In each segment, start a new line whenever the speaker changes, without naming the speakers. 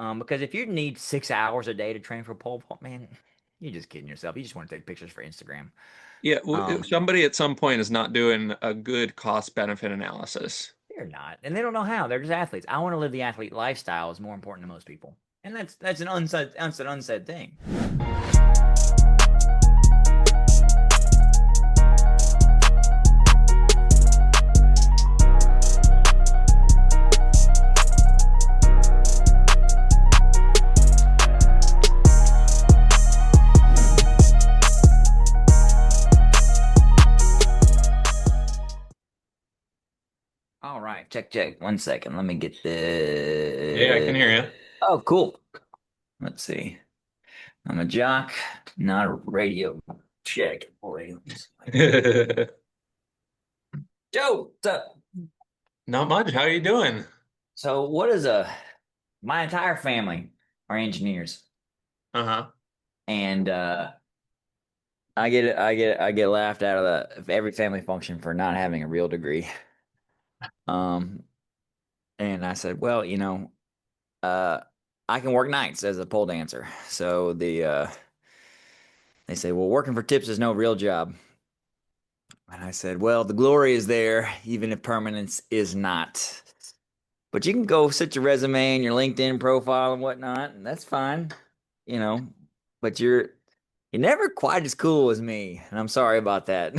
Because if you need 6 hours a day to train for pole vault, man, you're just kidding yourself. You just want to take pictures for Instagram.
Yeah,
Um,
somebody at some point is not doing a good cost benefit analysis.
they're not, and they don't know how. They're just athletes. I want to live the athlete lifestyle is more important to most people, and that's an unsaid thing. All right, check. 1 second. Let me get
Yeah, I can
the.
hear
Oh, cool. Let's see. I'm a jock, not a radio. Check. Boy,
you.
Joe, what's up?
Not much. How are you doing?
So, what is a? My entire family are engineers,
Uh-huh.
and I get laughed out of every family function for not having a real degree. Um, and I said, well, uh, I can work nights as a pole dancer. So they say, well, working for tips is no real job. And I said, well, the glory is there, even if permanence is not. But you can go set your resume and your LinkedIn profile and whatnot, and that's fine, you know. But you're never quite as cool as me, and I'm sorry about that.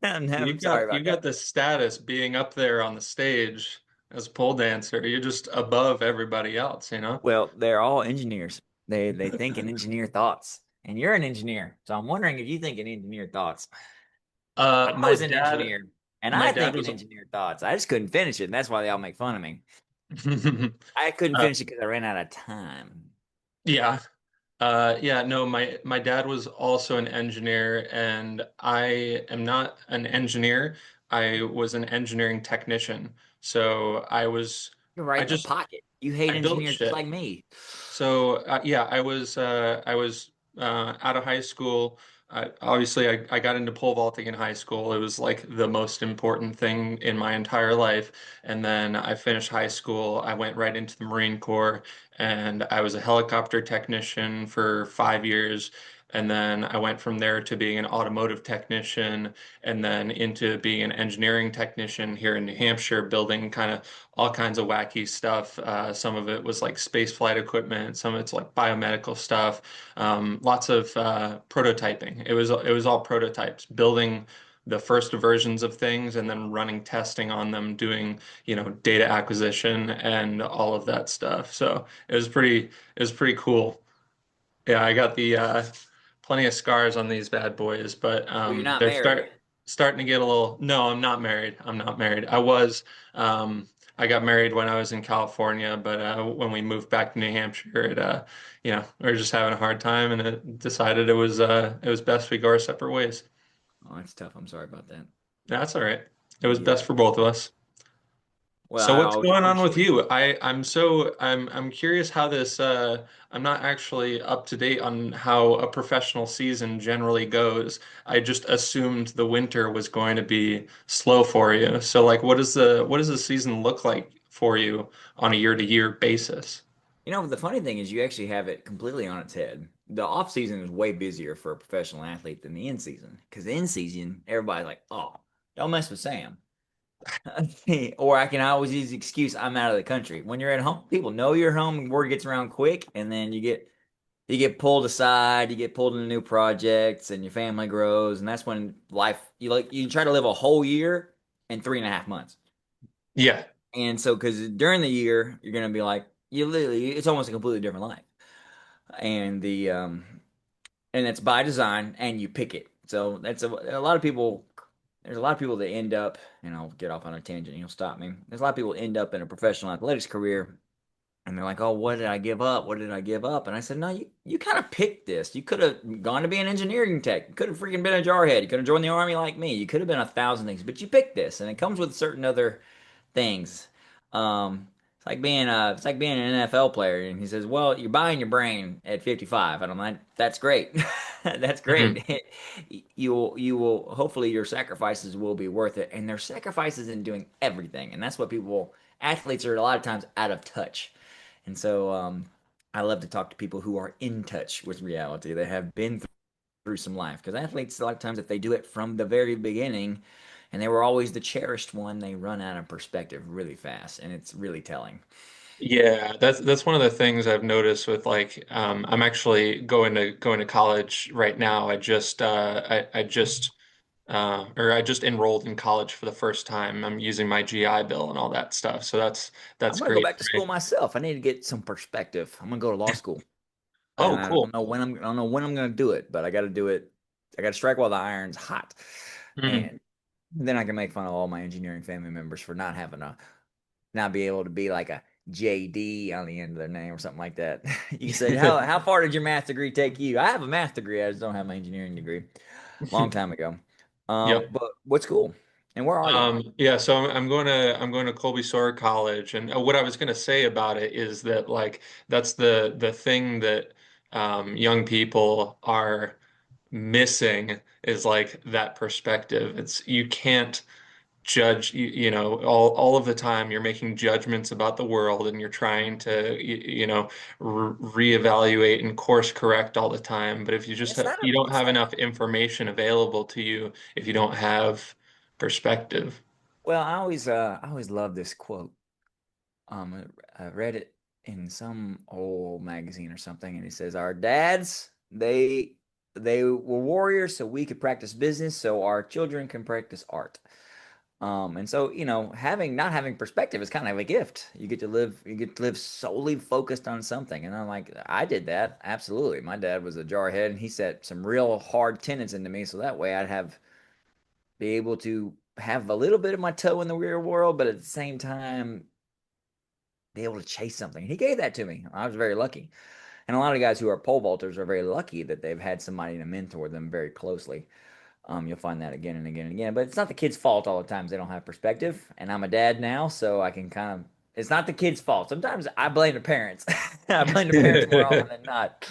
I'm sorry
You
about
got
that.
the status being up there on the stage as a pole dancer. You're just above everybody else, you know?
Well, they're all engineers. They think in engineer thoughts, and you're an engineer, so I'm wondering if you think in engineer thoughts. I
My
was an
dad
engineer, and
my
I
dad
think in
was
engineer thoughts. I just couldn't finish it, and that's why they all make fun of me. I couldn't
uh,
finish it because I ran out of time.
yeah. Yeah, no, my dad was also an engineer, and I am not an engineer. I was an engineering technician. So
You're right
I
in the
just,
pocket. You hate
I built
engineers just
shit.
like me.
So yeah, I was out of high school. Obviously, I got into pole vaulting in high school. It was like the most important thing in my entire life. And then I finished high school. I went right into the Marine Corps, and I was a helicopter technician for 5 years. And then I went from there to being an automotive technician, and then into being an engineering technician here in New Hampshire, building kind of all kinds of wacky stuff. Some of it was like space flight equipment, some of it's like biomedical stuff, lots of prototyping. It was all prototypes, building the first versions of things and then running testing on them, doing, data acquisition and all of that stuff. So it was pretty cool. Yeah, I got the plenty of scars on these bad boys, but
Well, you're not
they're
married.
starting to get a little. No, I'm not married. I'm not married. I was. I got married when I was in California, but when we moved back to New Hampshire, we were just having a hard time, and it decided it was best we go our separate ways.
Oh, that's tough. I'm sorry about that.
That's all right. It was best
Yeah.
for both of us.
Well,
So
I
what's
always
going on with
appreciate it.
you? I'm curious how this I'm not actually up to date on how a professional season generally goes. I just assumed the winter was going to be slow for you. So like what does the season look like for you on a year to year basis?
The funny thing is you actually have it completely on its head. The off season is way busier for a professional athlete than the in season. Because the in season, everybody's like, oh, don't mess with Sam. Or I can always use the excuse I'm out of the country. When you're at home, people know you're home, word gets around quick, and then you get pulled aside, you get pulled into new projects, and your family grows, and that's when life you try to live a whole year in 3.5 months.
Yeah.
And so because during the year, you're gonna be like, you literally it's almost a completely different life. And and it's by design and you pick it. So a lot of people there's a lot of people that end up, and I'll get off on a tangent, you'll stop me. There's a lot of people end up in a professional athletics career and they're like, "Oh, what did I give up? What did I give up?" And I said, "No, you kind of picked this. You could have gone to be an engineering tech. You could have freaking been a jarhead. You could have joined the army like me. You could have been 1,000 things, but you picked this, and it comes with certain other things. It's like being an NFL player." And he says, "Well, you're buying your brain at 55," and I'm like, "That's great, that's
Mhm.
great. You will hopefully your sacrifices will be worth it, and there's sacrifices in doing everything, and that's what people athletes are a lot of times out of touch." And so I love to talk to people who are in touch with reality. They have been through some life. Because athletes, a lot of times, if they do it from the very beginning and they were always the cherished one, they run out of perspective really fast. And it's really telling.
Yeah, that's one of the things I've noticed with like I'm actually going to college right now. I just enrolled in college for the first time. I'm using my GI Bill and all that stuff. So
I'm
that's
going to go
great
back
for
to
me.
school myself. I need to get some perspective. I'm going to go to law school. And
Oh,
I
cool.
don't know when I'm going to do it, but I got to do it. I got to strike while the iron's hot.
Hmm.
And then I can make fun of all my engineering family members for not having a not be able to be like a JD on the end of their name or something like that. You said, how far did your math degree take you? I have a math degree. I just don't have my engineering degree. Long time ago.
Yep.
But what's cool? And where are you?
Yeah, so I'm going to Colby Sawyer College, and what I was going to say about it is that like that's the thing that young people are missing is like that perspective. It's you can't judge you know all of the time you're making judgments about the world and you're trying to you know reevaluate and course correct all the time, but if you just you don't
It's
have
not.
enough information available to you if you don't have perspective.
Well, I always love this quote. I read it in some old magazine or something, and it says, "Our dads, they were warriors, so we could practice business, so our children can practice art." And so, having not having perspective is kind of a gift. You get to live solely focused on something. And I'm like, I did that. Absolutely. My dad was a jarhead and he set some real hard tenets into me. So that way be able to have a little bit of my toe in the real world, but at the same time, be able to chase something. He gave that to me. I was very lucky. And a lot of guys who are pole vaulters are very lucky that they've had somebody to mentor them very closely. You'll find that again and again and again. But it's not the kid's fault all the times they don't have perspective. And I'm a dad now, so I can kind of. It's not the kid's fault. Sometimes I blame the parents. I blame the parents more often than not.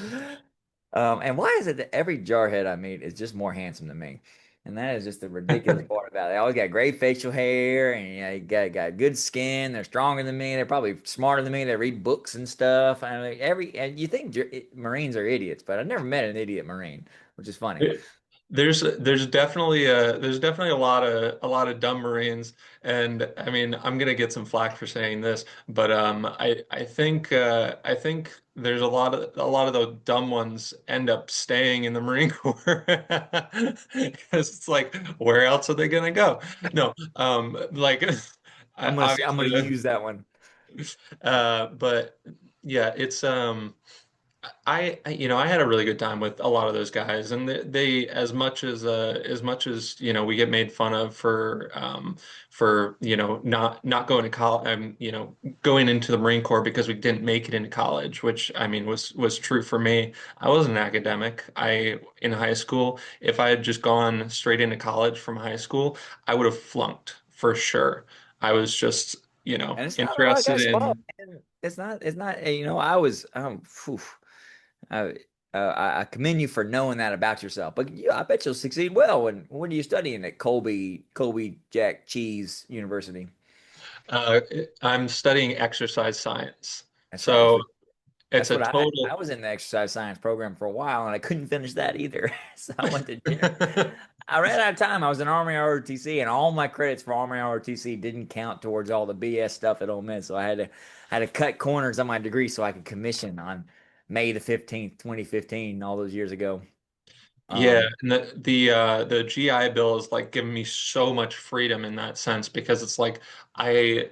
And why is it that every jarhead I meet is just more handsome than me? And that is just the ridiculous part about it. They always got great facial hair and got good skin. They're stronger than me. They're probably smarter than me. They read books and stuff. And you think Marines are idiots, but I've never met an idiot Marine, which is funny.
There's definitely a lot of dumb Marines, and I mean I'm gonna get some flack for saying this, but I think there's a lot of those dumb ones end up staying in the Marine Corps because it's like where else are they gonna go? No, like
I'm gonna
obviously,
use that one.
but yeah, it's you know I had a really good time with a lot of those guys, and they as much as you know we get made fun of for you know not going to college, you know going into the Marine Corps because we didn't make it into college, which I mean was true for me. I was an academic. I in high school, if I had just gone straight into college from high school, I would have flunked for sure. I was just you know
And it's not a lot of
interested
guys' fault,
in.
man. It's not, I was, phew, I, I commend you for knowing that about yourself. But yeah, I bet you'll succeed well. When are you studying at Colby Jack Cheese University?
Uh, I'm studying exercise science.
That's right.
So it's
That's
a
what I
total.
was in the exercise science program for a while and I couldn't finish that either. So I went to gym. I ran out of time. I was in Army ROTC and all my credits for Army ROTC didn't count towards all the BS stuff at Ole Miss. So I had to cut corners on my degree so I could commission on May the 15th, 2015, all those years ago.
Yeah,
Um,
and the GI Bill is like giving me so much freedom in that sense because it's like I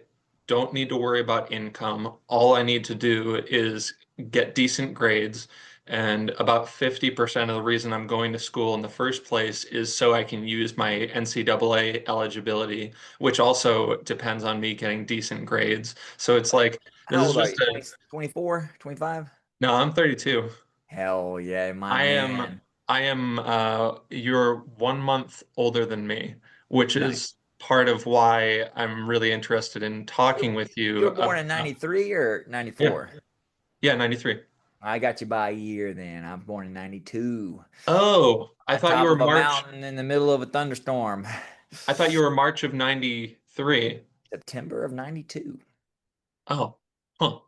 don't need to worry about income. All I need to do is get decent grades. And about 50% of the reason I'm going to school in the first place is so I can use my NCAA eligibility, which also depends on me getting decent grades. So it's like this
how
is
old are
just
you?
a
20, 24, 25?
no, I'm 32.
Hell yeah, my
I am
man.
you're 1 month older than me, which
Nice.
is part of why I'm really interested in talking with
You
you
were born in
about
93 or
yeah.
94?
Yeah, 93.
I got you by a year then. I was born in 92.
Oh, I
On
thought you
top
were
of a
March.
mountain in the middle of a thunderstorm.
I thought you were March of 93.
September of 92.
Oh. Huh.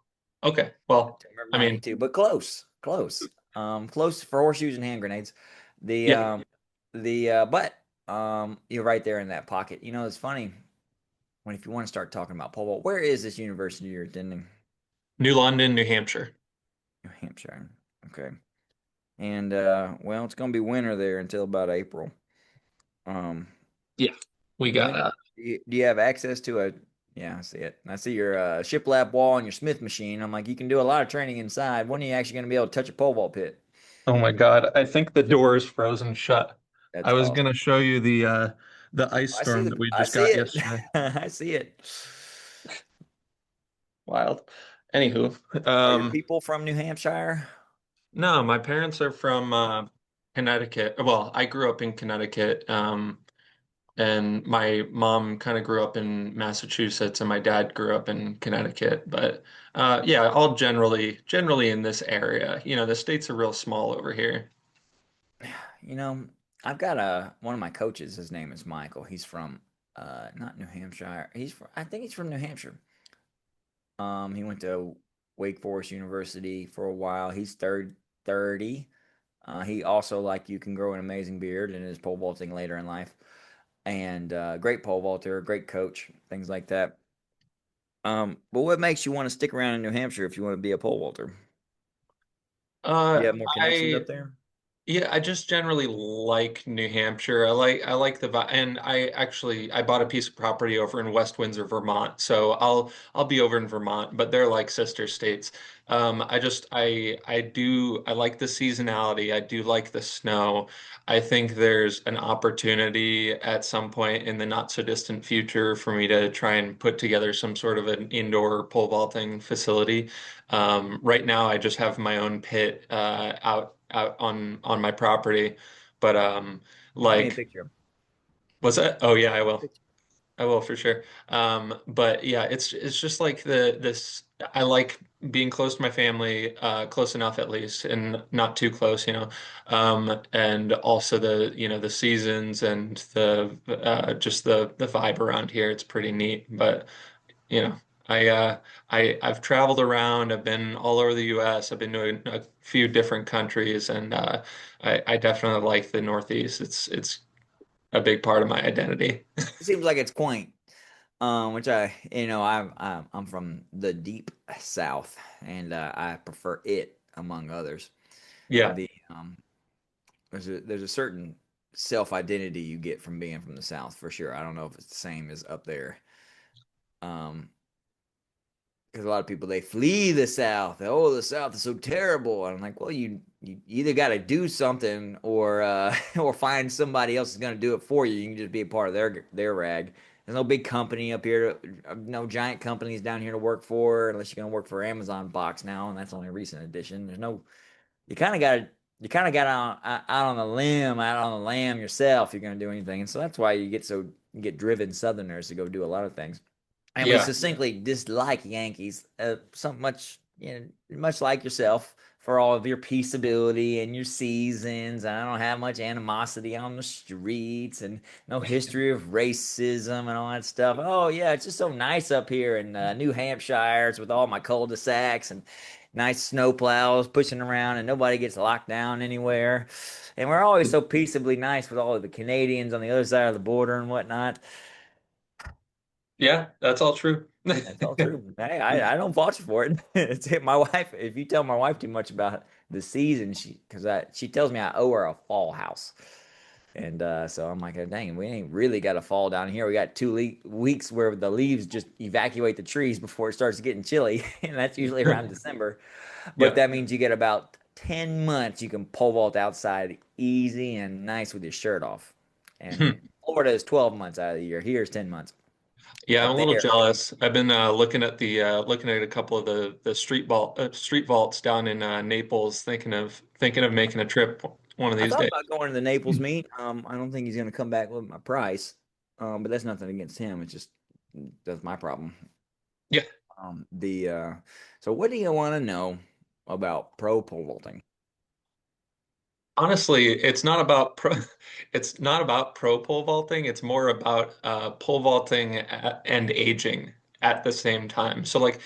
Okay. Well,
September of
I mean,
92, but close, close. Close for horseshoes and hand grenades. The
yeah,
but you're right there in that pocket. You know, it's funny when if you want to start talking about pole vault, where is this university you're attending?
New London, New Hampshire.
New Hampshire. Okay. And well, it's gonna be winter there until about April. Um,
Yeah. We got
when do you have access to a? Yeah, I see it. I see your shiplap wall and your Smith machine. I'm like, you can do a lot of training inside. When are you actually gonna be able to touch a pole vault pit?
Oh my God. I think the door is frozen shut. I
That's
was
awesome.
gonna show you the ice storm that we
I
just
see
got
it.
yesterday.
I see it.
Wild. Anywho,
Are your people from New Hampshire?
no, my parents are from Connecticut. Well, I grew up in Connecticut, and my mom kind of grew up in Massachusetts, and my dad grew up in Connecticut. But yeah, all generally in this area. You know, the states are real small over here.
You know, I've got a one of my coaches. His name is Michael. He's from not New Hampshire. He's from, I think he's from New Hampshire. He went to Wake Forest University for a while. He's 30. He also, like you, can grow an amazing beard and is pole vaulting later in life. And great pole vaulter, great coach, things like that. But what makes you want to stick around in New Hampshire if you want to be a pole vaulter? Do
Uh,
you have more connections
I
up there?
Yeah, I just generally like New Hampshire. I like the vibe, and I bought a piece of property over in West Windsor, Vermont. So I'll be over in Vermont, but they're like sister states. I like the seasonality. I do like the snow. I think there's an opportunity at some point in the not so distant future for me to try and put together some sort of an indoor pole vaulting facility. Right now, I just have my own pit out on my property, but
Send me a
like,
picture.
what's that? Oh yeah, I
Send me a
will.
picture.
I will for sure. But yeah, it's just like the this. I like being close to my family, close enough at least, and not too close, you know. And also the seasons and the just the vibe around here. It's pretty neat, but you know, I I've traveled around. I've been all over the U.S. I've been to a few different countries, and I definitely like the Northeast. It's a big part of my identity.
It seems like it's quaint. Which I'm from the deep South, and I prefer it among others.
Yeah,
The there's a certain self identity you get from being from the South for sure. I don't know if it's the same as up there. Um, because a lot of people they flee the South. Oh, the South is so terrible. And I'm like, well, you either got to do something or or find somebody else is going to do it for you. You can just be a part of their rag. There's no big company up here, no giant companies down here to work for, unless you're going to work for Amazon Box now, and that's only a recent addition. There's no, you kind of got to, you kind of got out on the limb, out on the lamb yourself. You're going to do anything, and so that's why you get driven Southerners to go do a lot of things, and we
yeah,
succinctly dislike Yankees, so much, much like yourself, for all of your peaceability and your seasons. And I don't have much animosity on the streets and no history of racism and all that stuff. Oh yeah, it's just so nice up here in New Hampshire with all my cul-de-sacs and nice snow plows pushing around, and nobody gets locked down anywhere. And we're always so peaceably nice with all of the Canadians on the other side of the border and whatnot.
yeah. That's all true.
That's all true. Hey, I don't fault you for it. It's it. My wife, if you tell my wife too much about the season, she tells me I owe her a fall house. And so I'm like, dang, we ain't really got a fall down here. We got 2 weeks where the leaves just evacuate the trees before it starts getting chilly. And that's usually around December. But
Yeah,
that means you get about 10 months you can pole vault outside easy and nice with your shirt off. And Florida is 12 months out of the year. Here's 10 months.
yeah. I'm
Up
a little
there,
jealous. I've been looking at a couple of the street vaults down in Naples, thinking of making a trip one of
I
these
thought
days.
about going to the Naples meet. I don't think he's going to come back with my price. But that's nothing against him. It's just that's my problem.
Yeah.
The so what do you want to know about pro pole vaulting?
Honestly, it's not about pro pole vaulting. It's more about pole vaulting and aging. at the same time. So like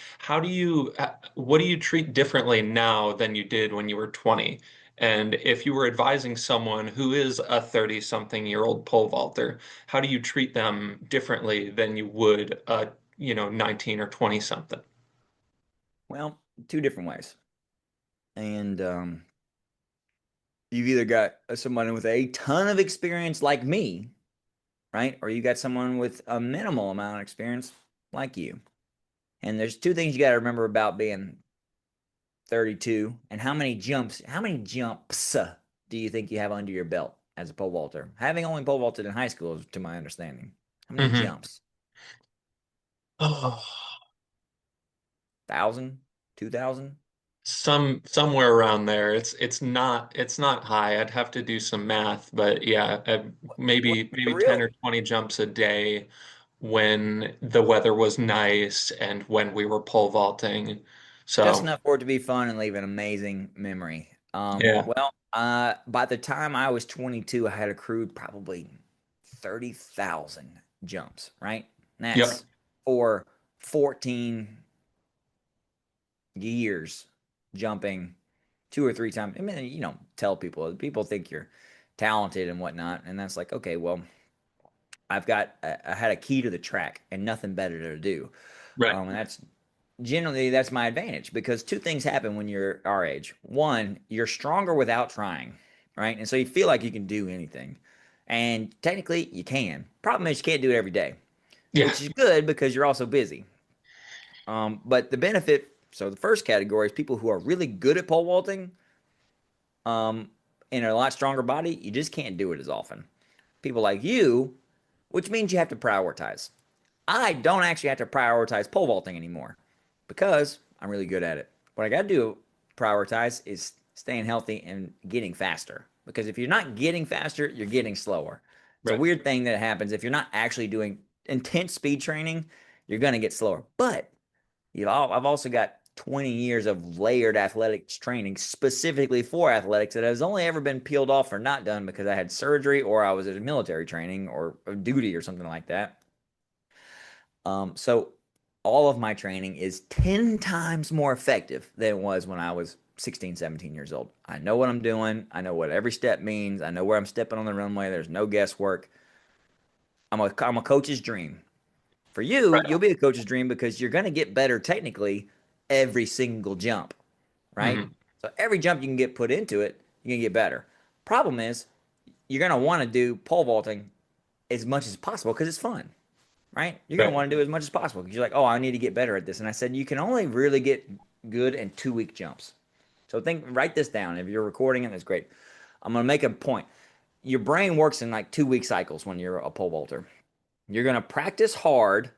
what do you treat differently now than you did when you were 20? And if you were advising someone who is a 30 something year old pole vaulter, how do you treat them differently than you would a, 19 or 20 something?
Well, two different ways. And you've either got someone with a ton of experience like me, right? Or you got someone with a minimal amount of experience like you. And there's two things you got to remember about being 32 and how many jumps do you think you have under your belt as a pole vaulter? Having only pole vaulted in high school, to my understanding. How many
Hmm.
jumps?
Oh,
1,000? 2,000?
somewhere around there. It's not high. I'd have to do some math, but yeah,
Well,
maybe 10
real
or 20 jumps a day when the weather was nice and when we were pole vaulting.
just
So,
enough for it to be fun and leave an amazing memory.
yeah.
By the time I was 22, I had accrued probably 30,000 jumps, right? And
Yep.
that's for 14 years jumping two or three times. I mean, tell people think you're talented and whatnot. And that's like, okay, well, I had a key to the track and nothing better to do.
Right.
And that's my advantage because two things happen when you're our age. One, you're stronger without trying, right? And so you feel like you can do anything. And technically, you can. Problem is, you can't do it every day,
Yeah.
which is good because you're also busy. But the benefit, so the first category is people who are really good at pole vaulting, um, and a lot stronger body. You just can't do it as often. People like you, which means you have to prioritize. I don't actually have to prioritize pole vaulting anymore because I'm really good at it. What I got to do prioritize is staying healthy and getting faster. Because if you're not getting faster, you're getting slower. It's a
Right.
weird thing that happens if you're not actually doing intense speed training, you're going to get slower. But I've also got 20 years of layered athletics training specifically for athletics that has only ever been peeled off or not done because I had surgery or I was at military training or duty or something like that. So all of my training is 10 times more effective than it was when I was 16, 17 years old. I know what I'm doing. I know what every step means. I know where I'm stepping on the runway. There's no guesswork. I'm a coach's dream. For you,
Right.
you'll be a coach's dream because you're going to get better technically every single jump, right?
Hmm.
So every jump you can get put into it, you can get better. Problem is, you're going to want to do pole vaulting as much as possible because it's fun, right? You're going to
Right.
want to do as much as possible because you're like, oh, I need to get better at this. And I said, you can only really get good in 2 week jumps. So write this down. If you're recording it, that's great. I'm going to make a point. Your brain works in like 2 week cycles when you're a pole vaulter. You're going to practice hard,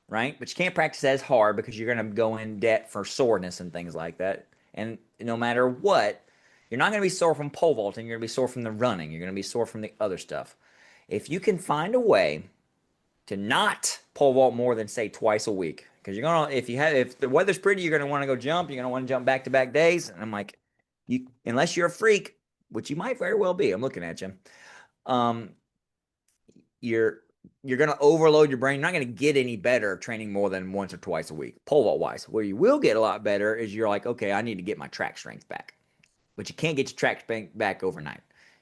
right? But you can't practice as hard because you're going to go in debt for soreness and things like that. And no matter what, you're not going to be sore from pole vaulting. You're going to be sore from the running. You're going to be sore from the other stuff. If you can find a way to not pole vault more than say twice a week, because you're gonna if the weather's pretty, you're gonna want to go jump. You're gonna want to jump back to back days. And I'm like, you unless you're a freak, which you might very well be. I'm looking at you. Um, you're you're going to overload your brain. You're not going to get any better training more than once or twice a week, pole vault wise. Where you will get a lot better is you're like, okay, I need to get my track strength back, but you can't get your track strength back overnight.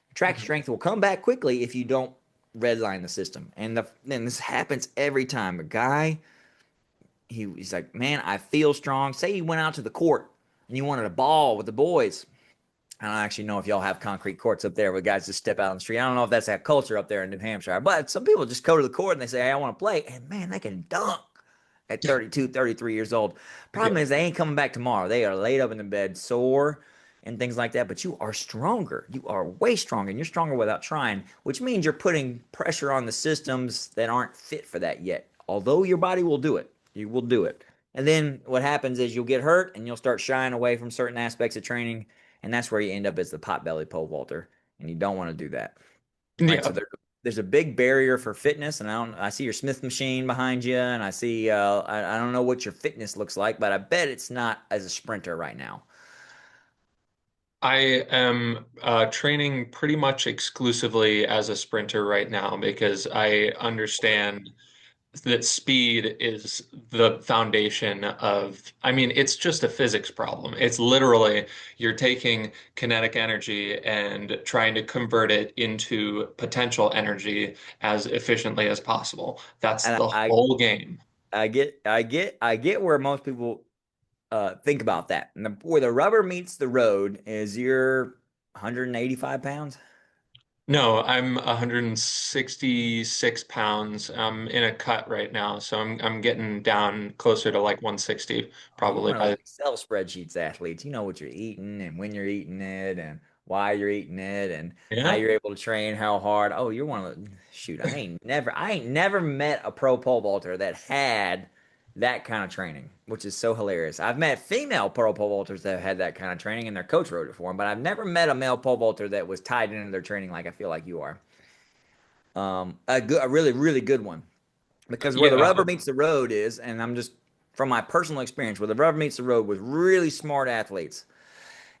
Your track
Hmm.
strength will come back quickly if you don't redline the system. And this happens every time. A guy, he's like, man, I feel strong. Say you went out to the court and you wanted a ball with the boys. I don't actually know if y'all have concrete courts up there where guys just step out on the street. I don't know if that's that culture up there in New Hampshire, but some people just go to the court and they say, hey, I want to play. And man, they can dunk at 32, 33 years old. Problem
Yeah.
is, they ain't coming back tomorrow. They are laid up in the bed, sore and things like that. But you are stronger. You are way stronger, and you're stronger without trying, which means you're putting pressure on the systems that aren't fit for that yet. Although your body will do it, you will do it. And then what happens is you'll get hurt and you'll start shying away from certain aspects of training, and that's where you end up as the potbelly pole vaulter, and you don't want to do that, right? So
Yeah.
there's a big barrier for fitness, and I see your Smith machine behind you, and I see I don't know what your fitness looks like, but I bet it's not as a sprinter right now.
I am training pretty much exclusively as a sprinter right now because I understand that speed is the foundation of, I mean, it's just a physics problem. It's literally you're taking kinetic energy and trying to convert it into potential energy as efficiently as possible. That's
And
the whole game.
I get where most people think about that. And where the rubber meets the road is your 185 pounds.
No, I'm 166 pounds. I'm in a cut right now, so I'm getting down closer to like 160
Oh, you're
probably
one of those
by
Excel spreadsheets athletes. You know what you're eating and when you're eating it and why you're eating it and how
yeah.
you're able to train, how hard. Oh, you're one of the shoot. I ain't never met a pro pole vaulter that had that kind of training, which is so hilarious. I've met female pro pole vaulters that have had that kind of training and their coach wrote it for them, but I've never met a male pole vaulter that was tied into their training like I feel like you are. A really, really good one because where the
Yeah.
rubber meets the road is, and I'm just from my personal experience, where the rubber meets the road with really smart athletes,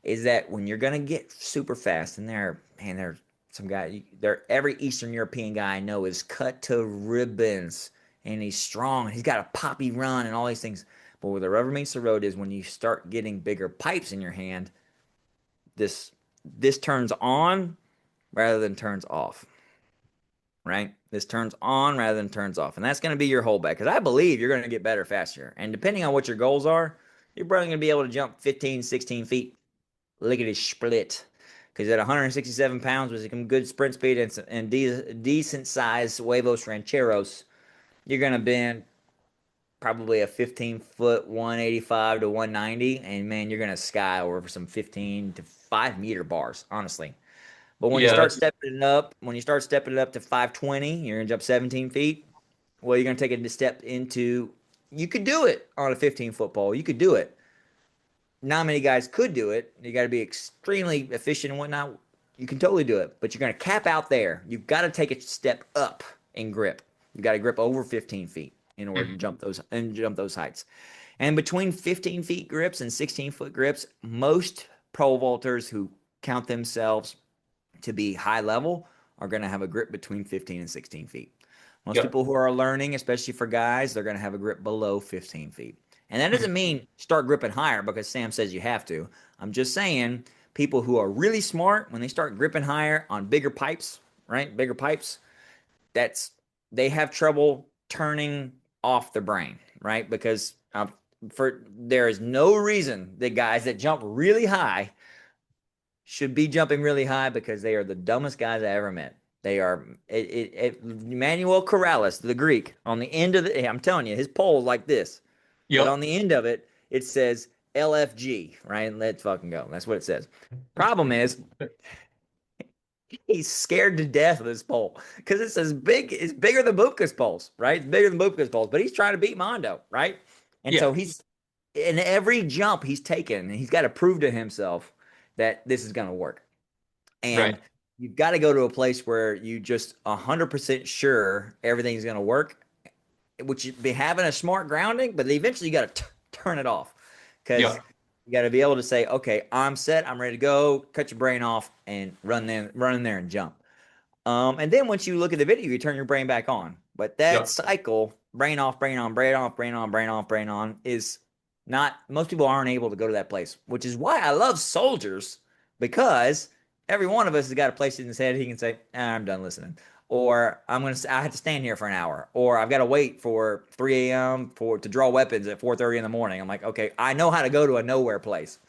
is that when you're gonna get super fast, and there's some guy, there every Eastern European guy I know is cut to ribbons, and he's strong, and he's got a poppy run and all these things. But where the rubber meets the road is when you start getting bigger pipes in your hand. This this turns on rather than turns off, right? This turns on rather than turns off. And that's going to be your holdback because I believe you're going to get better faster. And depending on what your goals are, you're probably going to be able to jump 15, 16 feet, lickety split. Because at 167 pounds with some good sprint speed and decent size huevos rancheros, you're going to bend probably a 15-foot 185 to 190. And man, you're going to sky over some 15 to 5 meter bars, honestly. But
Yeah, that's
when you start stepping it up to 520, you're gonna jump 17 feet. Well, you're gonna take a step into. You could do it on a 15-foot pole. You could do it. Not many guys could do it. You got to be extremely efficient and whatnot. You can totally do it, but you're gonna cap out there. You've got to take a step up in grip. You got to grip over 15 feet in order to
mhm.
jump those heights. And between 15 feet grips and 16-foot grips, most pro vaulters who count themselves to be high level are going to have a grip between 15 and 16 feet. Most
Yeah.
people who are learning, especially for guys, they're going to have a grip below 15 feet. And that doesn't mean start gripping higher because Sam says you have to. I'm just saying people who are really smart, when they start gripping higher on bigger pipes, right? Bigger pipes, that's they have trouble turning off the brain, right? Because there is no reason that guys that jump really high should be jumping really high because they are the dumbest guys I ever met. They are Emmanuel Corrales, the Greek, on the end of the. I'm telling you, his pole is like this, but
Yep.
on the end of it, it says LFG. Right? Let's fucking go. That's what it says. Problem is, he's scared to death of this pole because it's as big. It's bigger than Bubka's poles, right? It's bigger than Bubka's poles, but he's trying to beat Mondo, right? And
Yeah.
so he's in every jump he's taken, and he's got to prove to himself that this is going to work.
Right.
And you've got to go to a place where you just 100% sure everything's going to work, which you be having a smart grounding, but eventually you got to turn it off because
Yeah.
you got to be able to say, okay, I'm set, I'm ready to go, cut your brain off and run in there and jump. And then once you look at the video, you turn your brain back on. But that
Yeah.
cycle, brain off, brain on, brain off, brain on, brain off, brain on, is not, most people aren't able to go to that place, which is why I love soldiers because every one of us has got a place in his head he can say, I'm done listening. Or I have to stand here for an hour, or I've got to wait for 3 a.m. for to draw weapons at 4:30 in the morning. I'm like, okay, I know how to go to a nowhere place.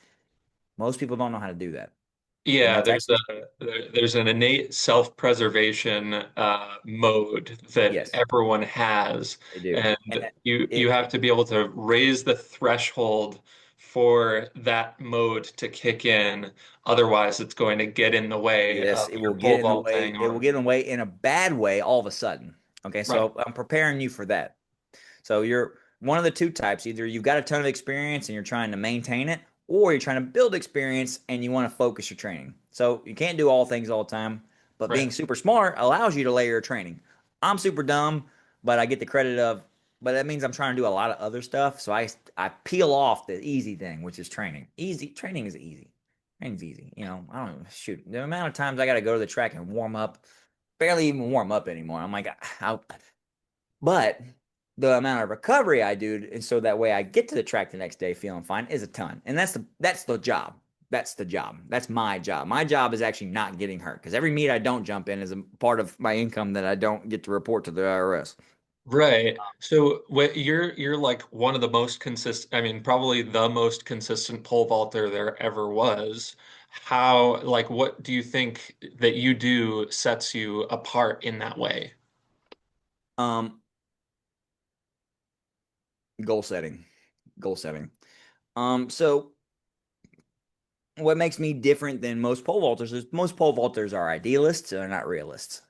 Most people don't know how to do that, and
Yeah,
that's actually
there's an innate self-preservation mode that
yes,
everyone has,
they do,
and
and
you
it
have to be able to raise the threshold for that mode to kick in. Otherwise, it's going to get in the way
yes,
of
it will
your
get
pole
in the way.
vaulting
It will
or
get in the way in a bad way all of a sudden. Okay,
right,
so I'm preparing you for that. So you're one of the two types. Either you've got a ton of experience and you're trying to maintain it, or you're trying to build experience and you want to focus your training. So you can't do all things all the time, but
right.
being super smart allows you to layer your training. I'm super dumb, but I get the credit of, but that means I'm trying to do a lot of other stuff. So I peel off the easy thing, which is training. Easy training is easy. Training's easy. I don't know, shoot. The amount of times I got to go to the track and warm up, barely even warm up anymore. I'm like, but the amount of recovery I do, and so that way I get to the track the next day feeling fine is a ton. And that's the job. That's the job. That's my job. My job is actually not getting hurt because every meet I don't jump in is a part of my income that I don't get to report to the IRS.
Right. So what you're like one of the most consistent, I mean, probably the most consistent pole vaulter there ever was. How, like, what do you think that you do sets you apart in that way?
Um, Goal setting, goal setting. So what makes me different than most pole vaulters is most pole vaulters are idealists, they're not realists.